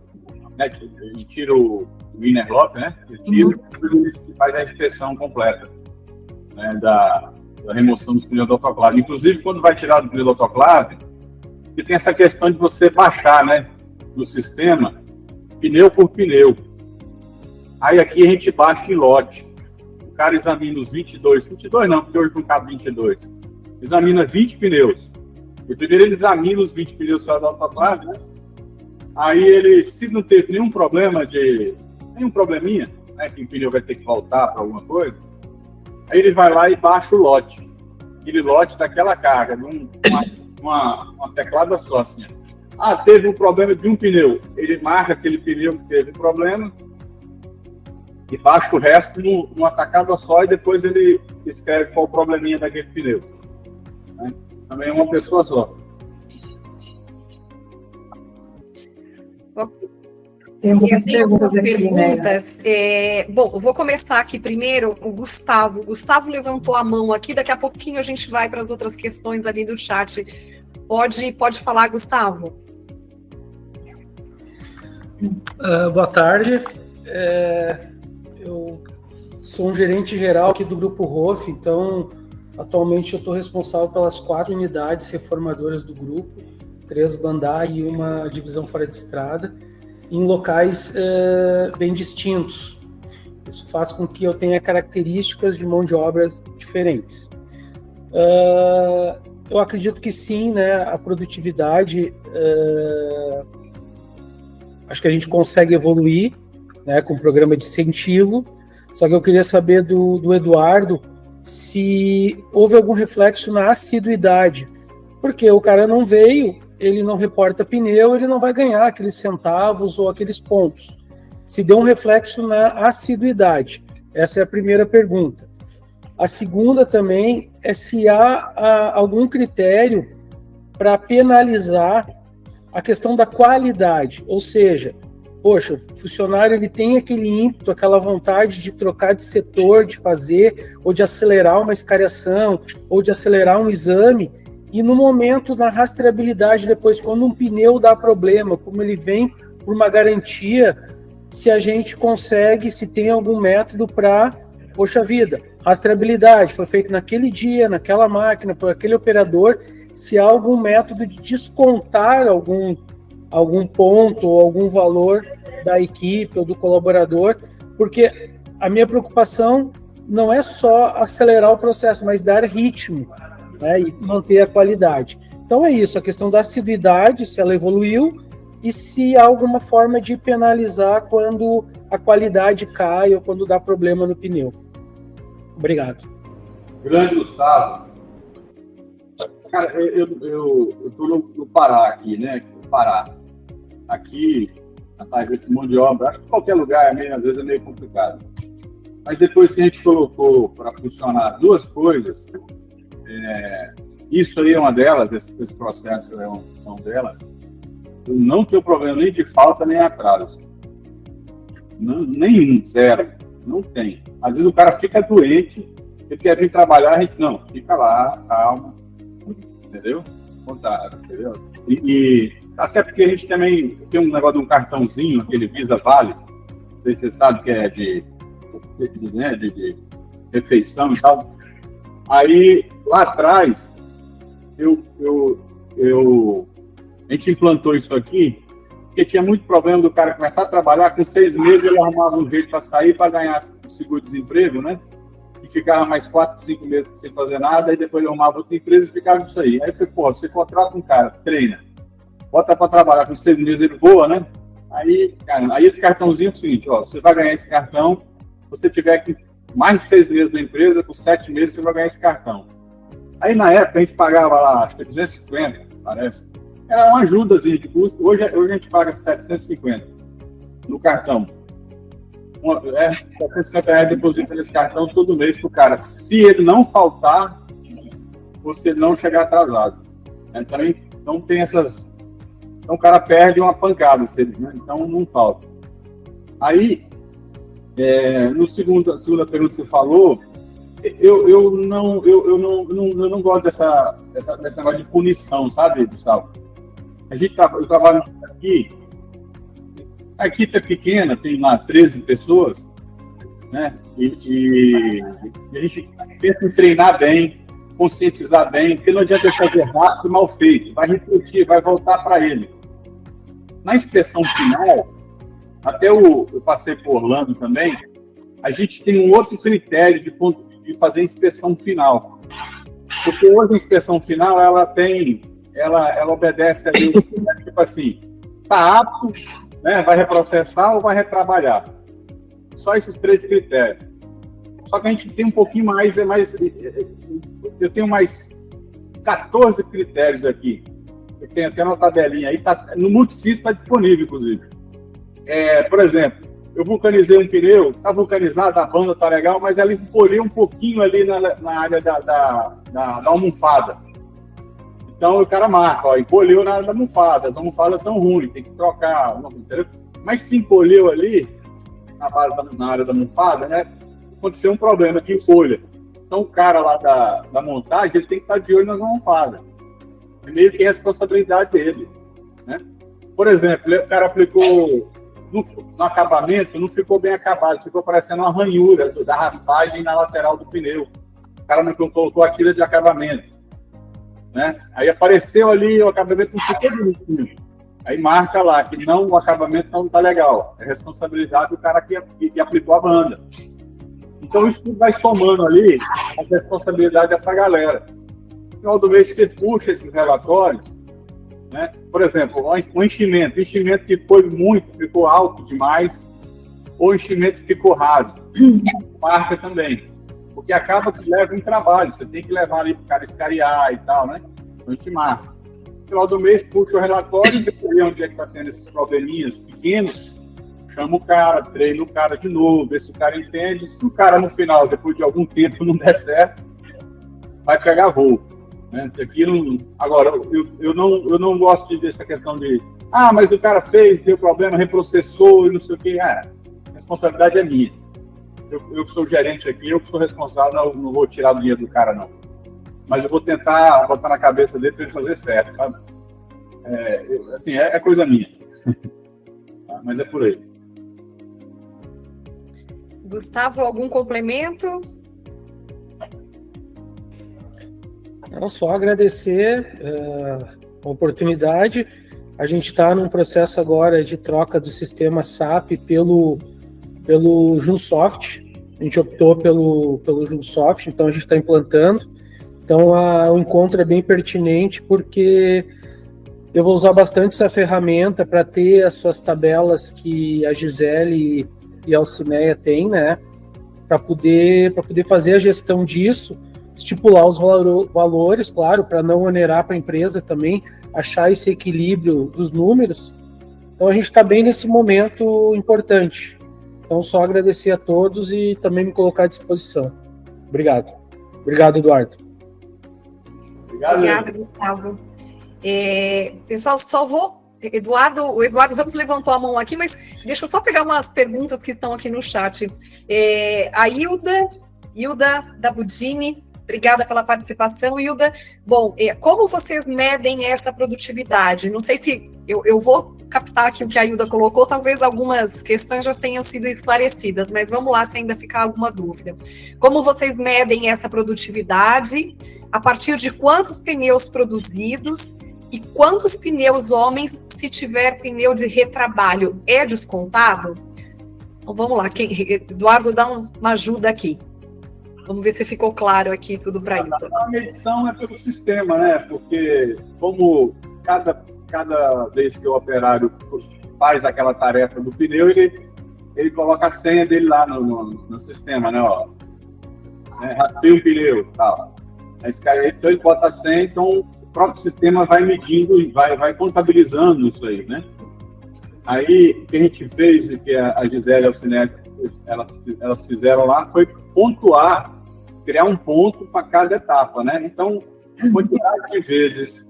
S1: né? Ele tira o innerlock, né? Ele tira, depois ele faz a inspeção completa, né? Da remoção dos pneus do autoclave. Inclusive, quando vai tirar do pneu do autoclave, ele tem essa questão de você baixar, né? No sistema, pneu por pneu. Aí aqui a gente baixa em lote. O cara examina os 22 não, porque hoje não cabe 22. Examina 20 pneus. E primeiro ele examina os 20 pneus só do autoclave, né? Aí ele, se não teve nenhum probleminha, né, que o pneu vai ter que voltar para alguma coisa, Aí ele vai lá e baixa o lote. Aquele lote daquela carga, uma teclada só, assim. Ah, teve um problema de um pneu. Ele marca aquele pneu que teve problema e baixa o resto numa tacada só e depois ele escreve qual o probleminha daquele pneu. Né? Também é uma pessoa só.
S6: Tem algumas perguntas aqui, né?
S2: Bom, eu vou começar aqui primeiro, o Gustavo. O Gustavo levantou a mão aqui, daqui a pouquinho a gente vai para as outras questões ali do chat. Pode falar, Gustavo.
S8: Boa tarde. Eu sou um gerente geral aqui do Grupo ROF, então atualmente eu estou responsável pelas 4 unidades reformadoras do grupo, 3 Bandar e uma divisão fora de estrada, em locais bem distintos. Isso faz com que eu tenha características de mão de obra diferentes. Eu acredito que sim, né, a produtividade, acho que a gente consegue evoluir, né, com o programa de incentivo, só que eu queria saber do Eduardo se houve algum reflexo na assiduidade, porque o cara não veio, ele não reporta pneu, ele não vai ganhar aqueles centavos ou aqueles pontos. Se deu um reflexo na assiduidade. Essa é a primeira pergunta. A segunda também é se há algum critério para penalizar a questão da qualidade, ou seja, poxa, o funcionário ele tem aquele ímpeto, aquela vontade de trocar de setor, de fazer, ou de acelerar uma escariação, ou de acelerar um exame, e no momento, na rastreabilidade, depois, quando um pneu dá problema, como ele vem por uma garantia, se a gente consegue, se tem algum método para, poxa vida, rastreabilidade, foi feito naquele dia, naquela máquina, por aquele operador, se há algum método de descontar algum ponto ou algum valor da equipe ou do colaborador, porque a minha preocupação não é só acelerar o processo, mas dar ritmo, né, e manter a qualidade. Então é isso, a questão da assiduidade, se ela evoluiu e se há alguma forma de penalizar quando a qualidade cai ou quando dá problema no pneu. Obrigado.
S1: Grande Gustavo. Cara, eu estou no Pará aqui, né? No Pará. Aqui, a taxa de mão de obra, acho que qualquer lugar, às vezes é meio complicado. Mas depois que a gente colocou para funcionar 2 coisas, isso aí é uma delas, esse processo é uma delas, eu não tenho problema nem de falta nem atraso. Nenhum, zero. Não tem. Às vezes o cara fica doente, ele quer vir trabalhar, a gente, não, fica lá, calma, entendeu? Contrário, entendeu? E até porque a gente também tem um negócio de um cartãozinho, aquele Visa Vale, não sei se você sabe que é de refeição e tal. Aí, lá atrás, a gente implantou isso aqui, porque tinha muito problema do cara começar a trabalhar, com 6 meses ele arrumava um jeito para sair, para ganhar o seguro-desemprego, né? E ficava mais 4, 5 meses sem fazer nada, e depois ele arrumava outra empresa e ficava isso aí. Aí eu falei, pô, você contrata um cara, treina, bota para trabalhar, com 6 meses ele voa, né? Aí, cara, aí esse cartãozinho é o seguinte, ó, você vai ganhar esse cartão, se você tiver aqui mais de 6 meses na empresa, com 7 meses você vai ganhar esse cartão. Aí na época a gente pagava lá, acho que 250, parece. Era uma ajudazinha de custo. Hoje a gente paga 750 no cartão. R$750 deposita nesse cartão todo mês pro cara. Se ele não faltar, ou se ele não chegar atrasado. Então tem essas... Então o cara perde uma pancada, né? Então não falta. Aí, no segunda pergunta que você falou, eu não gosto desse negócio de punição, sabe, Gustavo? Eu trabalho aqui, a equipe é pequena, tem lá 13 pessoas, né? E a gente pensa em treinar bem, conscientizar bem, porque não adianta fazer rápido e mal feito, vai refletir, vai voltar para ele. Na inspeção final, até eu passei por Orlando também, a gente tem um outro critério de fazer inspeção final. Porque hoje a inspeção final, ela obedece ali, tipo assim, tá apto, né, vai reprocessar ou vai retrabalhar. Só esses 3 critérios. Só que a gente tem um pouquinho mais, eu tenho mais 14 critérios aqui. Eu tenho até uma tabelinha aí, no Multisys está disponível, inclusive. Por exemplo, eu vulcanizei um pneu, está vulcanizado, a banda está legal, mas ela encolheu um pouquinho ali na área da almofada. Então o cara marca, ó, encolheu na almofada, as almofadas estão ruins, tem que trocar, entendeu? Mas se encolheu ali, na área da almofada, né, aconteceu um problema de encolha. Então o cara lá da montagem, ele tem que estar de olho nas almofadas. É meio que responsabilidade dele, né? Por exemplo, o cara aplicou no acabamento, não ficou bem acabado, ficou parecendo uma ranhura da raspagem na lateral do pneu. O cara não colocou a tira de acabamento, né? Aí apareceu ali, o acabamento não ficou bonitinho. Aí marca lá que o acabamento não está legal. É responsabilidade do cara que aplicou a banda. Então isso tudo vai somando ali a responsabilidade dessa galera. No final do mês você puxa esses relatórios, né? Por exemplo, o enchimento que ficou alto demais, ou enchimento que ficou raso, marca também, porque acaba que leva um trabalho, você tem que levar ali para o cara escariar e tal, né? Então a gente marca. No final do mês, puxa o relatório, vê onde é que está tendo esses probleminhas pequenos, chama o cara, treina o cara de novo, vê se o cara entende. Se o cara no final, depois de algum tempo, não der certo, vai pegar voo. Né? Agora, eu não gosto dessa questão de mas o cara fez, deu problema, reprocessou e não sei o que. A responsabilidade é minha. Eu que sou gerente aqui, eu que sou responsável, não vou tirar do dinheiro do cara, não. Mas eu vou tentar botar na cabeça dele para ele fazer certo, sabe? É coisa minha. Mas é por aí.
S2: Gustavo, algum complemento?
S8: Não, só agradecer a oportunidade. A gente está num processo agora de troca do sistema SAP pelo Junsoft. A gente optou pelo Junsoft, então a gente está implantando. Então o encontro é bem pertinente, porque eu vou usar bastante essa ferramenta para ter as suas tabelas que a Gisele e a Alcineia têm, né? Para poder fazer a gestão disso, estipular os valores, claro, para não onerar para a empresa também, achar esse equilíbrio dos números. Então a gente está bem nesse momento importante. Então só agradecer a todos e também me colocar à disposição. Obrigado. Obrigado, Eduardo.
S2: Obrigada, Gustavo. Pessoal, só vou... O Eduardo Ramos levantou a mão aqui, mas deixa eu só pegar umas perguntas que estão aqui no chat. A Hilda da Budini, obrigada pela participação, Hilda. Bom, como vocês medem essa produtividade? Não sei se eu vou captar aqui o que a Hilda colocou, talvez algumas questões já tenham sido esclarecidas, mas vamos lá se ainda ficar alguma dúvida. Como vocês medem essa produtividade? A partir de quantos pneus produzidos? E quantos pneus homens, se tiver pneu de retrabalho, é descontado? Então vamos lá, Eduardo, dá uma ajuda aqui. Vamos ver se ficou claro aqui tudo para ele.
S1: A medição é pelo sistema, né? Porque como cada vez que o operário faz aquela tarefa do pneu, ele coloca a senha dele lá no sistema, né? Ó, raspei um pneu, tal. Então ele bota a senha, então o próprio sistema vai medindo e vai contabilizando isso aí, né? Aí, o que a gente fez, e que a Gisele e a Alcineia, elas fizeram lá, foi pontuar, criar um ponto para cada etapa, né? Então, a quantidade de vezes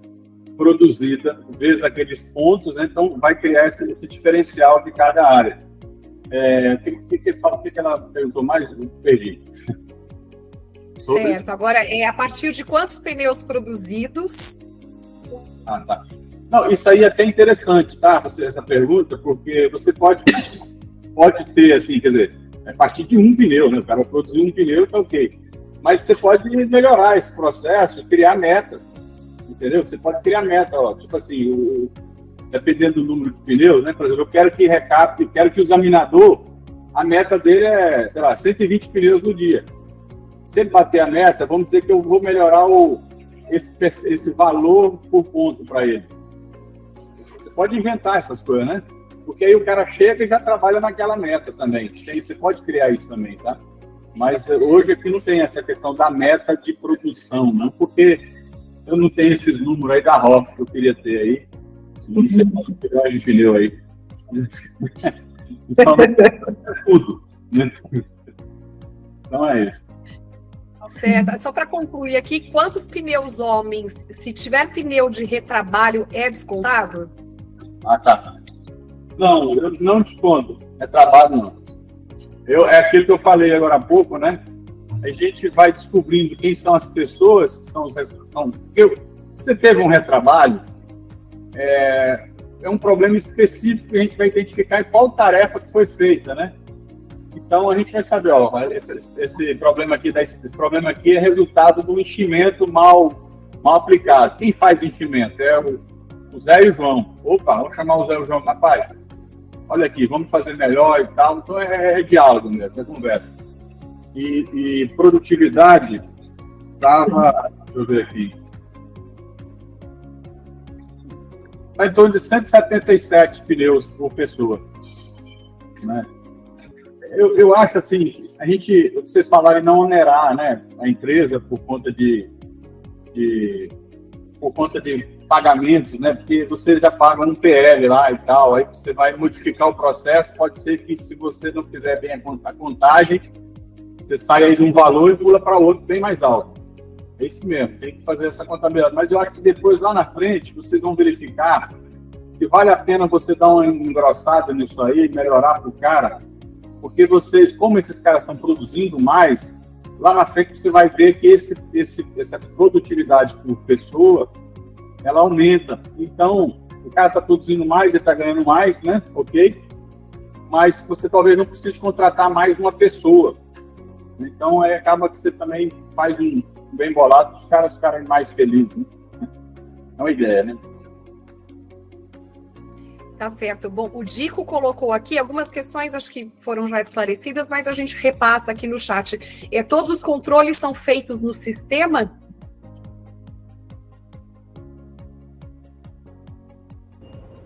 S1: produzida, vezes aqueles pontos, né? Então, vai criar esse diferencial de cada área. O que ela perguntou mais? Eu perdi.
S2: Certo, agora a partir de quantos pneus produzidos?
S1: Tá. Não, isso aí é até interessante, tá? Essa pergunta, porque você pode ter, assim, quer dizer, a partir de um pneu, né? O cara produziu um pneu, tá ok. Mas você pode melhorar esse processo e criar metas, entendeu? Você pode criar meta, ó, tipo assim, dependendo do número de pneus, né? Por exemplo, eu quero que o examinador, a meta dele é, sei lá, 120 pneus no dia. Se ele bater a meta, vamos dizer que eu vou melhorar esse valor por ponto para ele. Você pode inventar essas coisas, né? Porque aí o cara chega e já trabalha naquela meta também. Você pode criar isso também, tá? Mas hoje aqui não tem essa questão da meta de produção, não, porque eu não tenho esses números aí da ROF que eu queria ter aí. Não sei quanto milhões de pneu aí. Então, tudo. Então é isso.
S2: Certo. Só para concluir aqui, quantos pneus homens, se tiver pneu de retrabalho, é descontado?
S1: Ah, tá. Não, eu não desconto. É trabalho, não. É aquilo que eu falei agora há pouco, né? A gente vai descobrindo quem são as pessoas, você teve um retrabalho, é um problema específico que a gente vai identificar qual tarefa que foi feita, né? Então a gente vai saber, ó, esse problema aqui é resultado do enchimento mal aplicado. Quem faz o enchimento? É o Zé e o João. Opa, vamos chamar o Zé e o João, rapaz. Olha aqui, vamos fazer melhor e tal. Então é diálogo mesmo, é conversa. E produtividade estava, deixa eu ver aqui, está em torno de 177 pneus por pessoa, né? Eu acho assim, vocês falaram em não onerar, né, a empresa por conta de pagamento, né, porque você já paga um PL lá e tal, aí você vai modificar o processo, pode ser que se você não fizer bem a contagem, você sai aí de um valor e pula para outro bem mais alto. É isso mesmo, tem que fazer essa contabilidade. Mas eu acho que depois, lá na frente, vocês vão verificar que vale a pena você dar uma engrossada nisso aí, melhorar para o cara, porque vocês, como esses caras estão produzindo mais, lá na frente você vai ver que essa produtividade por pessoa, ela aumenta. Então, o cara está produzindo mais, ele está ganhando mais, né? Ok? Mas você talvez não precise contratar mais uma pessoa. Então, acaba que você também faz um bem bolado para os caras ficarem mais felizes, né? É uma ideia, né?
S2: Tá certo. Bom, o Dico colocou aqui algumas questões, acho que foram já esclarecidas, mas a gente repassa aqui no chat. Todos os controles são feitos no sistema?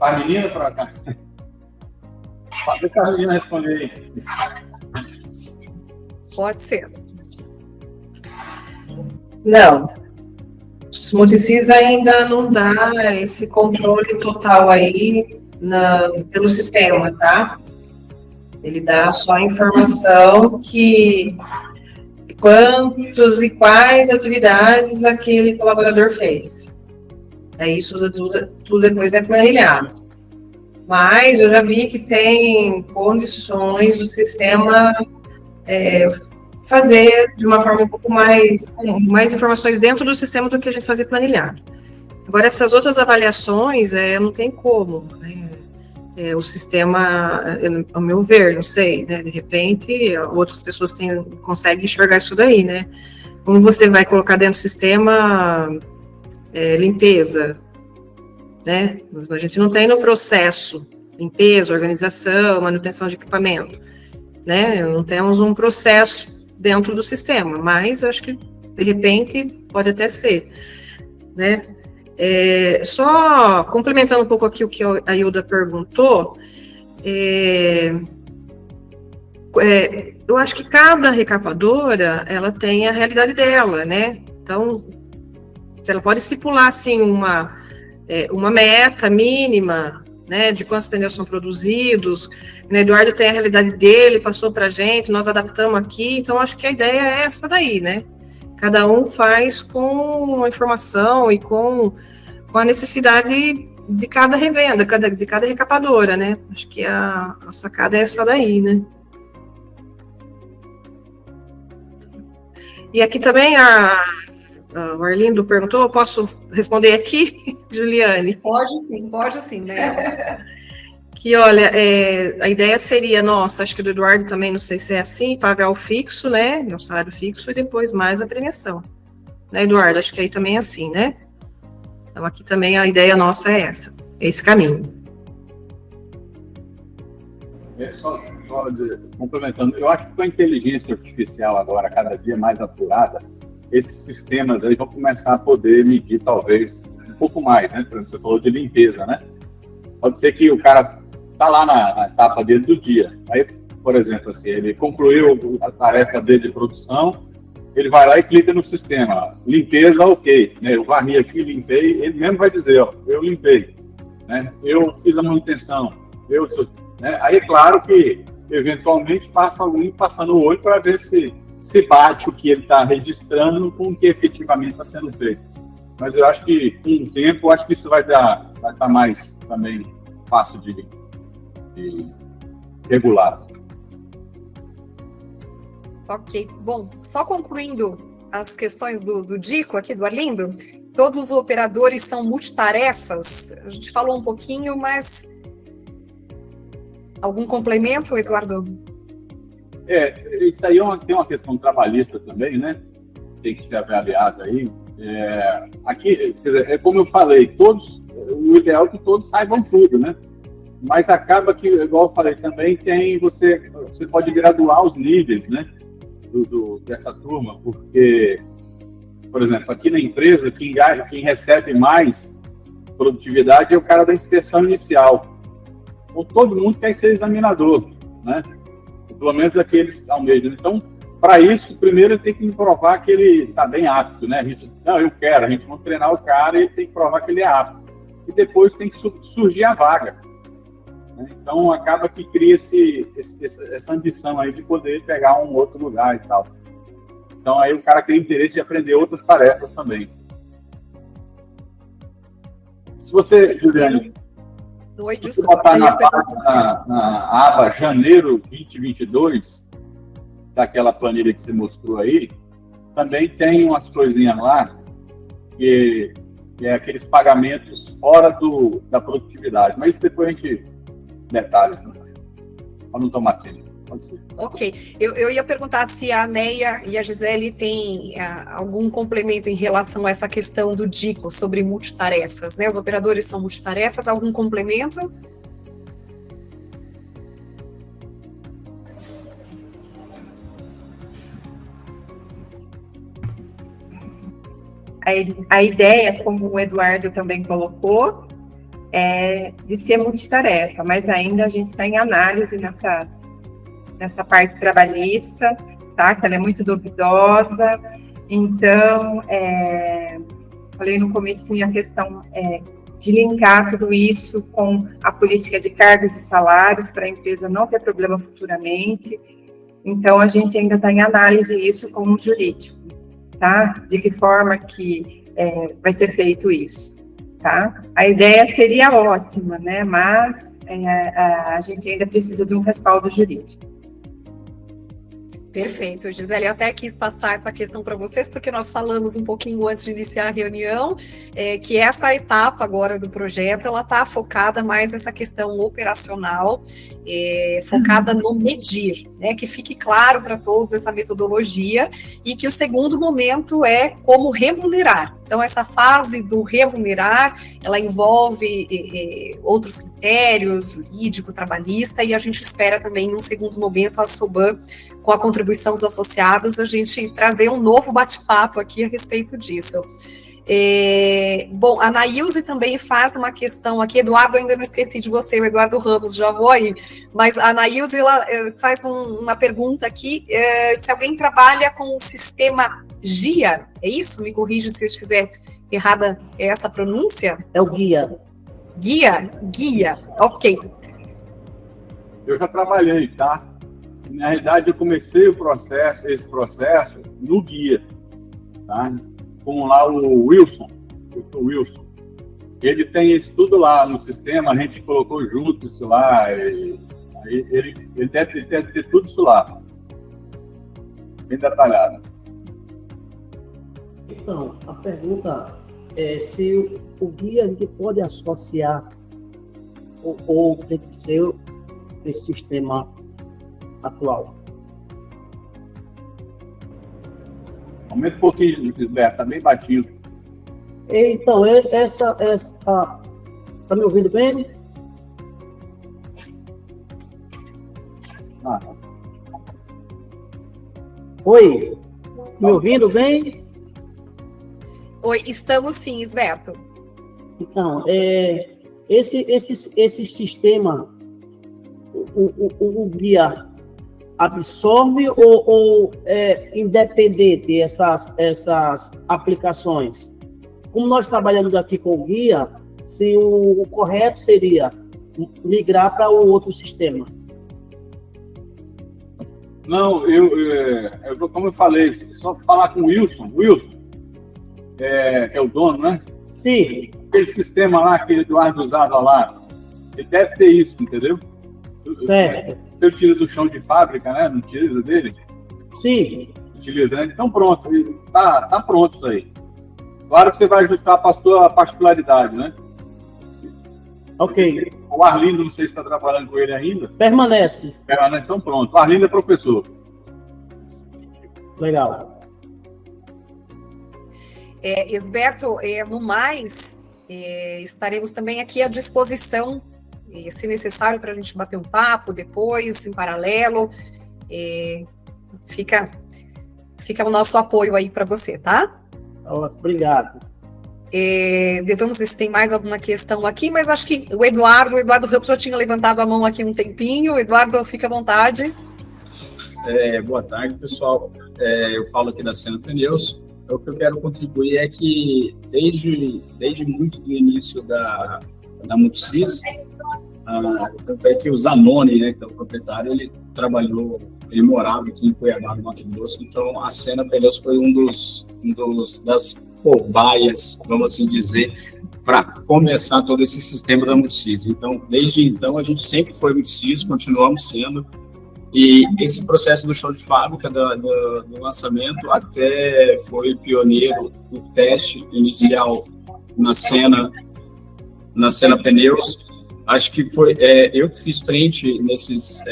S1: A menina para cá. Deixa a menina responder aí.
S2: Pode ser.
S3: Não. Os Multisys ainda não dá esse controle total aí pelo sistema, tá? Ele dá só a informação que quantos e quais atividades aquele colaborador fez. Isso tudo depois é planilhado. Mas eu já vi que tem condições do sistema fazer de uma forma um pouco mais informações dentro do sistema do que a gente fazer planilhado. Agora, essas outras avaliações, não tem como, né? O sistema, ao meu ver, não sei, né? De repente, outras pessoas conseguem enxergar isso daí, né? Como você vai colocar dentro do sistema limpeza, né? A gente não tem no processo limpeza, organização, manutenção de equipamento, né? Não temos um processo dentro do sistema, mas acho que, de repente, pode até ser, né? Só complementando um pouco aqui o que a Hilda perguntou, eu acho que cada recapadora, ela tem a realidade dela, né? Então, ela pode estipular, assim, uma meta mínima, né, de quantos pneus são produzidos, né? Eduardo tem a realidade dele, passou para a gente, nós adaptamos aqui, então acho que a ideia é essa daí, né? Cada um faz com a informação e com a necessidade de cada revenda, de cada recapadora, né? Acho que a sacada é essa daí, né? E aqui também o Arlindo perguntou, eu posso responder aqui, Juliane?
S2: Pode sim, né?
S3: Que, olha, a ideia seria, nossa, acho que do Eduardo também, não sei se é assim, pagar o fixo, né, o salário fixo e depois mais a premiação. Né, Eduardo? Acho que aí também é assim, né? Então, aqui também a ideia nossa é esse caminho.
S1: Só complementando, eu acho que com a inteligência artificial agora, cada dia mais apurada, esses sistemas aí vão começar a poder medir, talvez, um pouco mais, né? Por exemplo, você falou de limpeza, né? Pode ser que o cara tá lá na etapa dele do dia. Aí por exemplo, assim, ele concluiu a tarefa dele de produção, ele vai lá e clica no sistema, limpeza, ok, né? Eu varri aqui, limpei, ele mesmo vai dizer, ó, eu limpei, né? Eu fiz a manutenção, né? Aí é claro que, eventualmente, passa alguém passando o olho para ver se bate o que ele está registrando com o que efetivamente está sendo feito. Mas eu acho que, com o tempo, acho que isso vai estar mais também fácil de regular.
S2: Ok, bom, só concluindo as questões do Dico aqui, do Arlindo, todos os operadores são multitarefas, a gente falou um pouquinho, mas algum complemento, Eduardo?
S1: Isso aí tem uma questão trabalhista também, né? Tem que ser avaliado aí. Aqui, quer dizer, como eu falei, o ideal é que todos saibam tudo, né? Mas acaba que, igual eu falei também, você pode graduar os níveis, né? Dessa turma, porque, por exemplo, aqui na empresa, quem recebe mais produtividade é o cara da inspeção inicial. Então, todo mundo quer ser examinador, né? Pelo menos aqueles almejam. Então, para isso, primeiro ele tem que me provar que ele está bem apto, né? A gente vai treinar o cara e ele tem que provar que ele é apto. E depois tem que surgir a vaga. Então, acaba que cria essa ambição aí de poder pegar um outro lugar e tal. Então, aí o cara tem interesse de aprender outras tarefas também. Se você, Juliane, botar na aba janeiro 2022, daquela planilha que você mostrou aí, também tem umas coisinhas lá que é aqueles pagamentos fora da produtividade. Mas depois a gente detalhes, né? Para não tomar tempo. Pode ser.
S2: Ok. Eu ia perguntar se a Neia e a Gisele têm algum complemento em relação a essa questão do Dico sobre multitarefas, né? Os operadores são multitarefas, algum complemento?
S6: A ideia, como o Eduardo também colocou, é de ser multitarefa, mas ainda a gente está em análise nessa parte trabalhista, tá? Que ela é muito duvidosa. Então, falei no comecinho a questão de linkar tudo isso com a política de cargos e salários para a empresa não ter problema futuramente. Então, a gente ainda está em análise isso com o jurídico, tá? De que forma que vai ser feito isso. Tá? A ideia seria ótima, né? Mas a gente ainda precisa de um respaldo jurídico.
S2: Perfeito, Gisele, eu até quis passar essa questão para vocês, porque nós falamos um pouquinho antes de iniciar a reunião, que essa etapa agora do projeto, ela está focada mais nessa questão operacional, focada no medir, né, que fique claro para todos essa metodologia, e que o segundo momento é como remunerar. Então, essa fase do remunerar, ela envolve outros critérios, jurídico, trabalhista, e a gente espera também, num segundo momento, a SOBAN, com a contribuição dos associados, a gente trazer um novo bate-papo aqui a respeito disso. Bom, a Nailze também faz uma questão aqui, Eduardo, eu ainda não esqueci de você, o Eduardo Ramos, já vou aí, mas a Nailze, ela faz uma pergunta aqui, se alguém trabalha com o sistema GIA, é isso? Me corrija se eu estiver errada essa pronúncia?
S9: É o guia.
S2: Guia, ok.
S1: Eu já trabalhei, tá? Na realidade, eu comecei esse processo no guia, tá? Como lá o Wilson, o Dr. Wilson. Ele tem isso tudo lá no sistema, a gente colocou junto isso lá, ele deve ter tudo isso lá, bem detalhado.
S9: Então, a pergunta é se o guia a gente pode associar ou tem que ser esse sistema atual.
S1: Aumenta um pouquinho, Gisberto, está bem baixinho.
S9: Então, tá me ouvindo bem? Oi, me ouvindo bem?
S2: Oi, estamos sim, Gisberto.
S9: Então, esse sistema, o guia, absorve ou é independente essas aplicações? Como nós trabalhamos aqui com o guia, se o correto seria migrar para o outro sistema?
S1: Não, como eu falei, só falar com o Wilson. Wilson é o dono, né?
S9: Sim.
S1: Aquele sistema lá que o Eduardo usava lá, ele deve ter isso, entendeu?
S9: Certo.
S1: Você utiliza o chão de fábrica, né? Não utiliza dele?
S9: Sim.
S1: Utiliza, né? Então pronto, tá pronto isso aí. Claro que você vai ajustar para a sua particularidade, né?
S9: Ok.
S1: O Arlindo, não sei se está trabalhando com ele ainda.
S9: Permanece.
S1: Então pronto, o Arlindo é professor.
S9: Legal.
S2: Esberto, no mais, estaremos também aqui à disposição, se necessário, para a gente bater um papo depois, em paralelo. Fica o nosso apoio aí para você, tá?
S9: Obrigado.
S2: Devemos ver se tem mais alguma questão aqui, mas acho que o Eduardo Ramos já tinha levantado a mão aqui um tempinho. Eduardo, fica à vontade.
S5: Boa tarde, pessoal. Eu falo aqui da Sena Pneus. O que eu quero contribuir é que, desde muito do início da Multisis, tanto é que o Zanoni, né, que é o proprietário, ele morava aqui em Cuiabá, no Mato Grosso. Então, a Sena Pneus foi das cobaias, vamos assim dizer, para começar todo esse sistema da Multisis. Então, desde então, a gente sempre foi Multisis, continuamos sendo, e esse processo do chão de fábrica, do lançamento, até foi pioneiro o teste inicial na Sena Pneus. Acho que foi eu que fiz frente nesses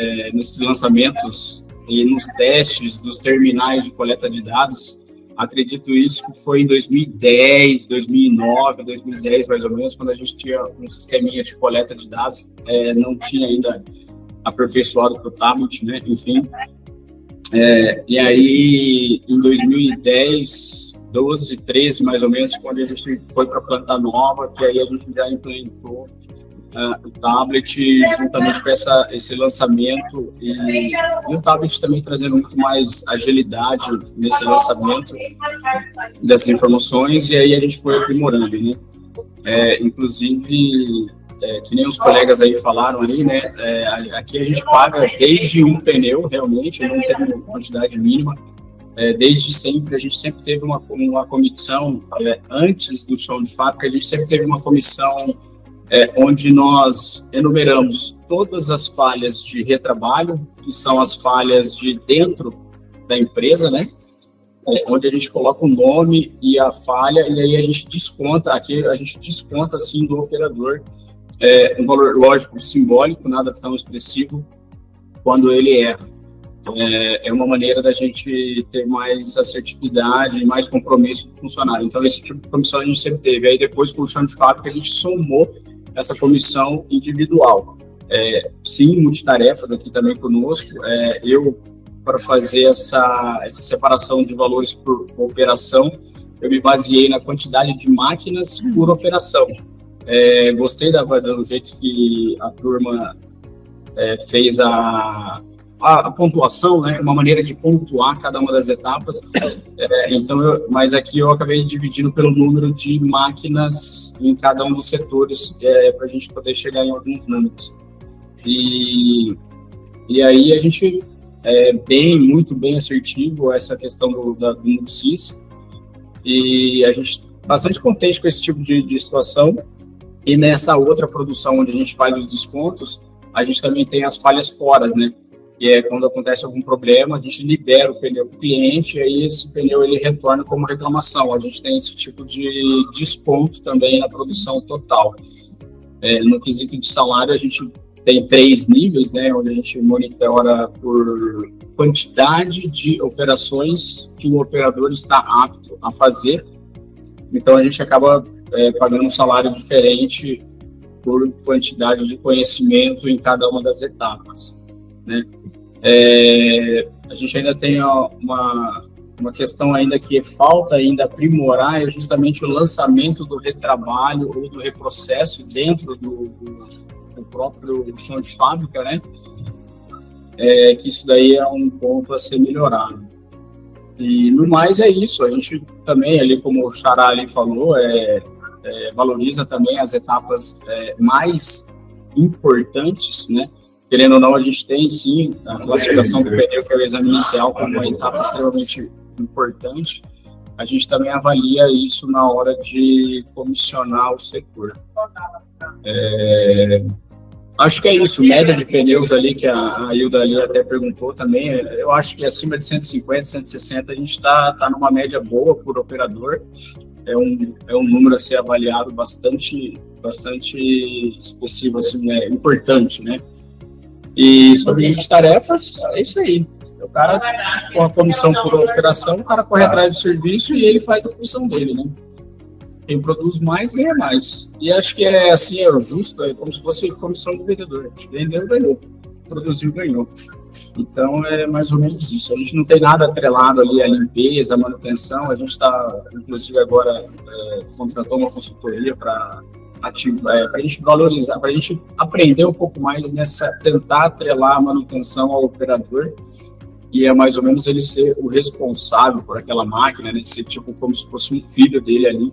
S5: lançamentos e nos testes dos terminais de coleta de dados. Acredito isso que foi em 2010, 2009, 2010 mais ou menos, quando a gente tinha um sisteminha de coleta de dados, não tinha ainda aperfeiçoado para o tablet, né? Enfim. E aí, em 2010, 12, 13 mais ou menos, quando a gente foi para a planta nova, que aí a gente já implementou o tablet juntamente com esse lançamento, e o tablet também trazendo muito mais agilidade nesse lançamento dessas informações, e aí a gente foi aprimorando, né? Inclusive, que nem os colegas aí falaram aí, né? Aqui a gente paga desde um pneu, realmente, não tem uma quantidade mínima. Desde sempre, a gente sempre teve uma comissão, antes do chão de fábrica, a gente sempre teve uma comissão onde nós enumeramos todas as falhas de retrabalho, que são as falhas de dentro da empresa, né? Onde a gente coloca o nome e a falha, e aí a gente desconta, assim, do operador, um valor, lógico, simbólico, nada tão expressivo, quando ele erra. É uma maneira da gente ter mais assertividade, mais compromisso com o funcionário. Então, esse tipo de comissão a gente sempre teve. Aí, depois, com o chão de fábrica, a gente somou essa comissão individual. Sim, multitarefas aqui também conosco. Eu, para fazer essa separação de valores por operação, eu me baseei na quantidade de máquinas por operação. Gostei do jeito que a turma fez a pontuação, né? Uma maneira de pontuar cada uma das etapas. Mas aqui eu acabei dividindo pelo número de máquinas em cada um dos setores, para a gente poder chegar em alguns números. E aí a gente muito bem assertivo essa questão do Multisis, e a gente bastante contente com esse tipo de situação. E nessa outra produção onde a gente faz os descontos, a gente também tem as falhas fora, né? E quando acontece algum problema, a gente libera o pneu para o cliente, e aí esse pneu ele retorna como reclamação. A gente tem esse tipo de desconto também na produção total. No quesito de salário, a gente tem 3 níveis, né? Onde a gente monitora por quantidade de operações que o operador está apto a fazer. Então, a gente acaba pagando um salário diferente por quantidade de conhecimento em cada uma das etapas, né? A gente ainda tem uma questão ainda que falta ainda aprimorar, é justamente o lançamento do retrabalho ou do reprocesso dentro do próprio chão de fábrica, né? que isso daí é um ponto a ser melhorado. E no mais é isso, a gente também, ali como o Xará ali falou, valoriza também as etapas mais importantes, né? Querendo ou não, a gente tem sim a classificação do pneu, que é o exame inicial, como uma etapa extremamente importante. A gente também avalia isso na hora de comissionar o setor. Acho que é isso, média de pneus ali, que a Hilda ali até perguntou também, eu acho que acima de 150, 160 a gente está numa média boa por operador, é um número a ser avaliado bastante expressivo, assim, importante, né? E sobre as tarefas, é isso aí. O cara, com a comissão por operação, o cara corre atrás do serviço e ele faz a função dele, né? Quem produz mais, ganha mais. E acho que é assim, é justo, é como se fosse comissão do vendedor. Vendeu, ganhou. Produziu, ganhou. Então, é mais ou menos isso. A gente não tem nada atrelado ali à limpeza, à manutenção. A gente está, inclusive, agora contratou uma consultoria para a gente valorizar, para a gente aprender um pouco mais tentar atrelar a manutenção ao operador, e é mais ou menos ele ser o responsável por aquela máquina, né, ser tipo como se fosse um filho dele ali,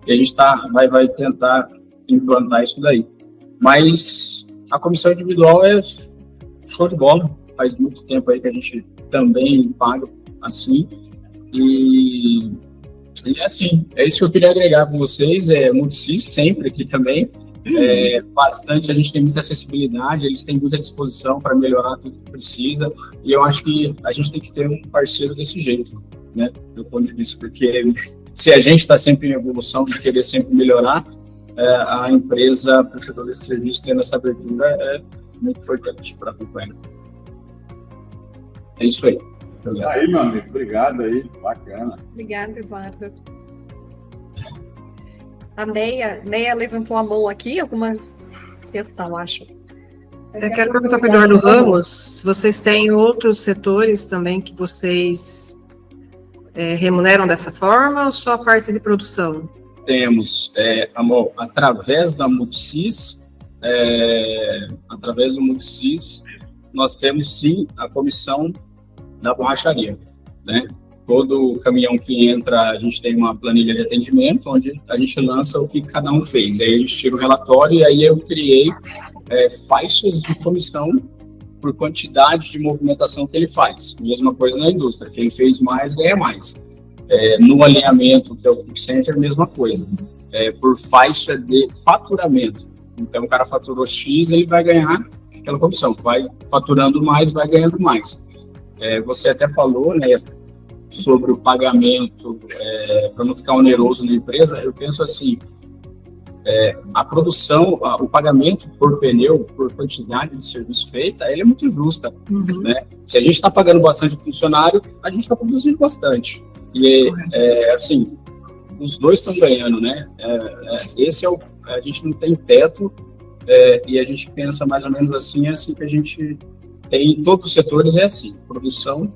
S5: e a gente vai tentar implantar isso daí. Mas a comissão individual é show de bola, faz muito tempo aí que a gente também paga assim, e é assim, é isso que eu queria agregar com vocês, Multisys sempre aqui também, bastante, a gente tem muita acessibilidade, eles têm muita disposição para melhorar tudo que precisa, e eu acho que a gente tem que ter um parceiro desse jeito, né, do ponto de vista, porque se a gente está sempre em evolução, de querer sempre melhorar, a empresa, prestadora de serviço, tendo essa abertura é muito importante para acompanhar. É isso aí.
S1: Isso aí, meu amigo. Obrigado aí. Bacana.
S2: Obrigada, Eduardo. A Neia levantou a mão aqui, alguma questão, acho.
S3: Eu quero perguntar para o Eduardo Ramos, se vocês têm outros setores também que vocês remuneram dessa forma ou só a parte de produção?
S5: Temos, através da Multisys, nós temos sim a comissão da borracharia, né? Todo caminhão que entra, a gente tem uma planilha de atendimento, onde a gente lança o que cada um fez. Aí a gente tira o relatório e aí eu criei faixas de comissão por quantidade de movimentação que ele faz. Mesma coisa na indústria, quem fez mais, ganha mais. No alinhamento, que é o Quick Center, mesma coisa. Por faixa de faturamento. Então, o cara faturou X, ele vai ganhar aquela comissão. Vai faturando mais, vai ganhando mais. Você até falou, né, sobre o pagamento, para não ficar oneroso na empresa. Eu penso assim, a produção, o pagamento por pneu, por quantidade de serviço feita, ele é muito justa, né? Se a gente está pagando bastante funcionário, a gente está produzindo bastante. E, assim, os dois estão ganhando, né? A gente não tem teto, e a gente pensa mais ou menos assim, é assim que a gente tem em todos os setores, é assim, produção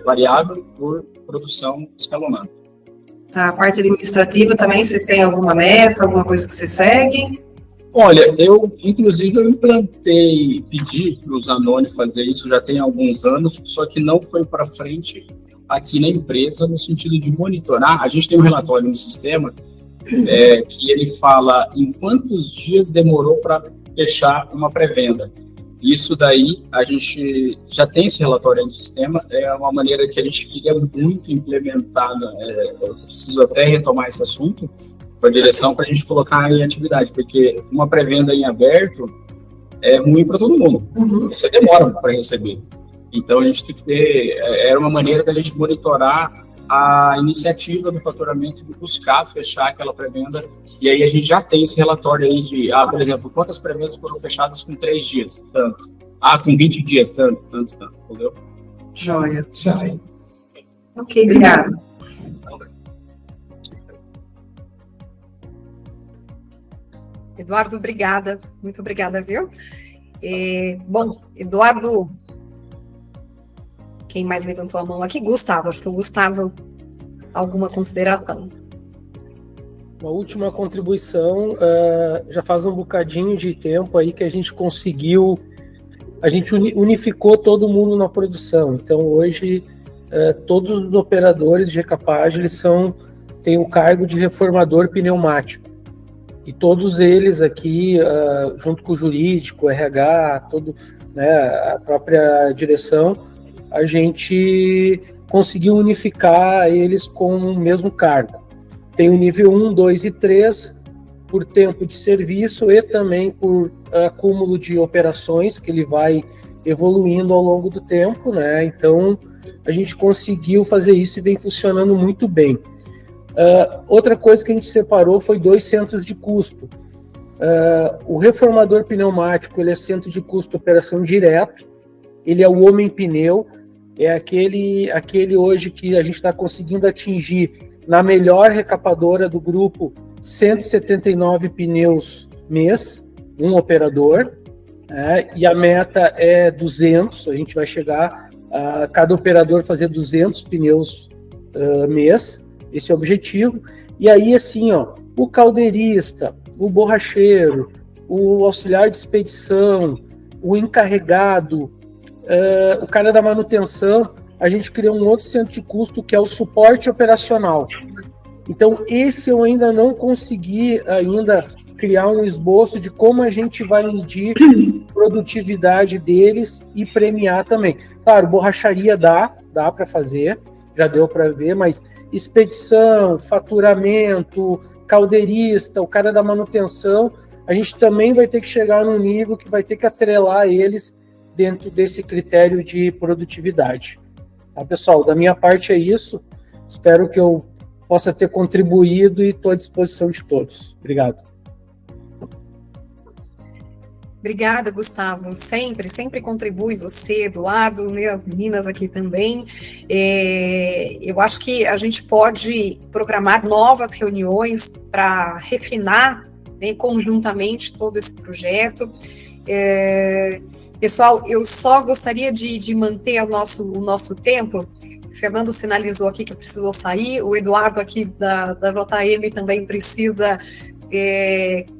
S5: variável por produção escalonada.
S3: Tá, a parte administrativa também, vocês têm alguma meta, alguma coisa que vocês seguem?
S5: Olha, inclusive, eu pedi para o Zanoni fazer isso já tem alguns anos, só que não foi para frente aqui na empresa, no sentido de monitorar. A gente tem um relatório no sistema que ele fala em quantos dias demorou para fechar uma pré-venda. Isso daí, a gente já tem esse relatório aí no sistema, é uma maneira que a gente queria muito implementada, eu preciso até retomar esse assunto com a direção para a gente colocar em atividade, porque uma pré-venda em aberto é ruim para todo mundo, você demora para receber. Então, a gente tem que ter, era uma maneira da gente monitorar a iniciativa do faturamento de buscar fechar aquela pré-venda, e aí a gente já tem esse relatório aí de, por exemplo, quantas pré-vendas foram fechadas com 3 dias, tanto. Com 20 dias, tanto, entendeu?
S3: Joia. Ok, obrigada.
S2: Eduardo, obrigada, muito obrigada, viu? Bom, Eduardo, quem mais levantou a mão aqui? Gustavo, acho que o Gustavo, alguma consideração?
S8: Uma última contribuição, já faz um bocadinho de tempo aí que a gente conseguiu a gente unificou todo mundo na produção. Então, hoje, todos os operadores de recapagem, eles têm o cargo de reformador pneumático. E todos eles aqui, junto com o jurídico, o RH, a própria direção, a gente conseguiu unificar eles com o mesmo cargo. Tem o nível 1, 2 e 3, por tempo de serviço e também por acúmulo de operações, que ele vai evoluindo ao longo do tempo, né? Então, a gente conseguiu fazer isso e vem funcionando muito bem. Outra coisa que a gente separou foi 2 centros de custo. O reformador pneumático, ele é centro de custo operação direto, ele é o homem pneu, é aquele hoje que a gente está conseguindo atingir na melhor recapadora do grupo 179 pneus mês, um operador, e a meta é 200, a gente vai chegar a cada operador fazer 200 pneus mês, esse é o objetivo. E aí, assim, o caldeirista, o borracheiro, o auxiliar de expedição, o encarregado, o cara da manutenção, a gente criou um outro centro de custo que é o suporte operacional. Então, esse eu ainda não consegui criar um esboço de como a gente vai medir a produtividade deles e premiar também. Claro, borracharia dá para fazer, já deu para ver, mas expedição, faturamento, caldeirista, o cara da manutenção, a gente também vai ter que chegar num nível que vai ter que atrelar eles dentro desse critério de produtividade. Tá, pessoal? Da minha parte é isso. Espero que eu possa ter contribuído e estou à disposição de todos. Obrigado.
S2: Obrigada, Gustavo. Sempre contribui você, Eduardo, e as meninas aqui também. Eu acho que a gente pode programar novas reuniões para refinar, né, conjuntamente todo esse projeto. Pessoal, eu só gostaria de manter o nosso tempo. O Fernando sinalizou aqui que precisou sair, o Eduardo aqui da JM também precisa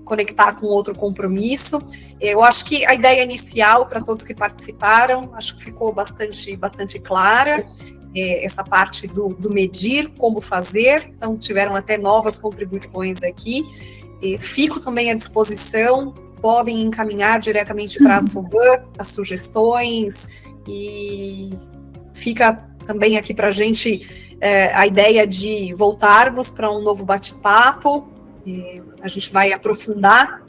S2: conectar com outro compromisso. Eu acho que a ideia inicial para todos que participaram, acho que ficou bastante clara, essa parte do medir, como fazer, então tiveram até novas contribuições aqui. Fico também à disposição, podem encaminhar diretamente para a SOBAN as sugestões, e fica também aqui para a gente a ideia de voltarmos para um novo bate-papo. A gente vai aprofundar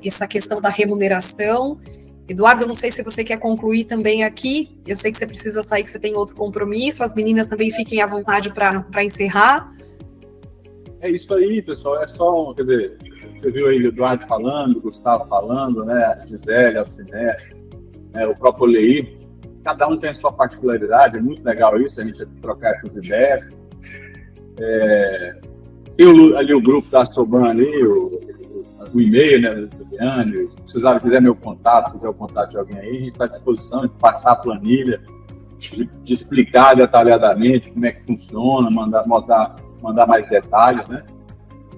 S2: essa questão da remuneração. Eduardo, não sei se você quer concluir também aqui, eu sei que você precisa sair, que você tem outro compromisso, as meninas também fiquem à vontade para encerrar.
S1: É isso aí, pessoal, quer dizer, você viu aí o Eduardo falando, o Gustavo falando, né, a Gisele, a Alciné, né, o próprio Leir, cada um tem a sua particularidade, é muito legal isso, a gente trocar essas ideias. Tem ali o grupo da Soban ali, o e-mail, né, do Viviane, se quiser meu contato, quiser o contato de alguém aí, a gente está à disposição de passar a planilha, de explicar detalhadamente como é que funciona, mandar mais detalhes, né?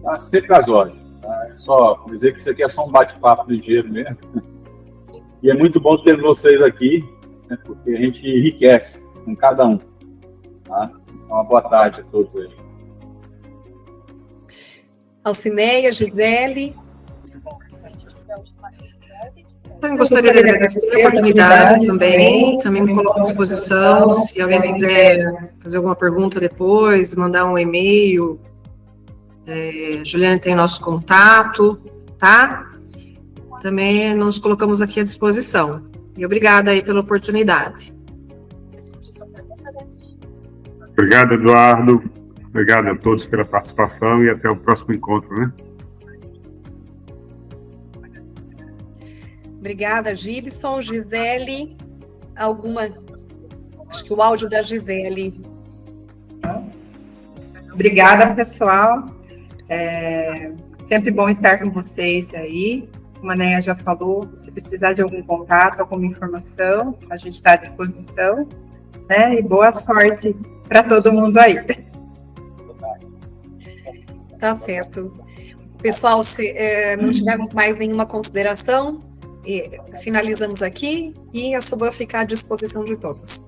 S1: Tá sempre às ordens. Tá? É só dizer que isso aqui é só um bate-papo ligeiro mesmo. E é muito bom ter vocês aqui, né, porque a gente enriquece com cada um. Tá? Uma boa tarde a todos aí.
S2: Alcineia, Gisele.
S3: Eu gostaria de agradecer a oportunidade também me coloco à disposição, se alguém quiser fazer alguma pergunta depois, mandar um e-mail, Juliana tem nosso contato, tá? Também nos colocamos aqui à disposição. E obrigada aí pela oportunidade.
S10: Obrigado, Eduardo. Obrigado a todos pela participação e até o próximo encontro, né?
S2: Obrigada, Gibson. Gisele, acho que o áudio da Gisele.
S6: Obrigada, pessoal. Sempre bom estar com vocês aí. Como a Neia já falou, se precisar de algum contato, alguma informação, a gente está à disposição, né? E boa sorte para todo mundo aí.
S2: Tá certo. Pessoal, se não tivermos mais nenhuma consideração, finalizamos aqui e a Soban fica à disposição de todos.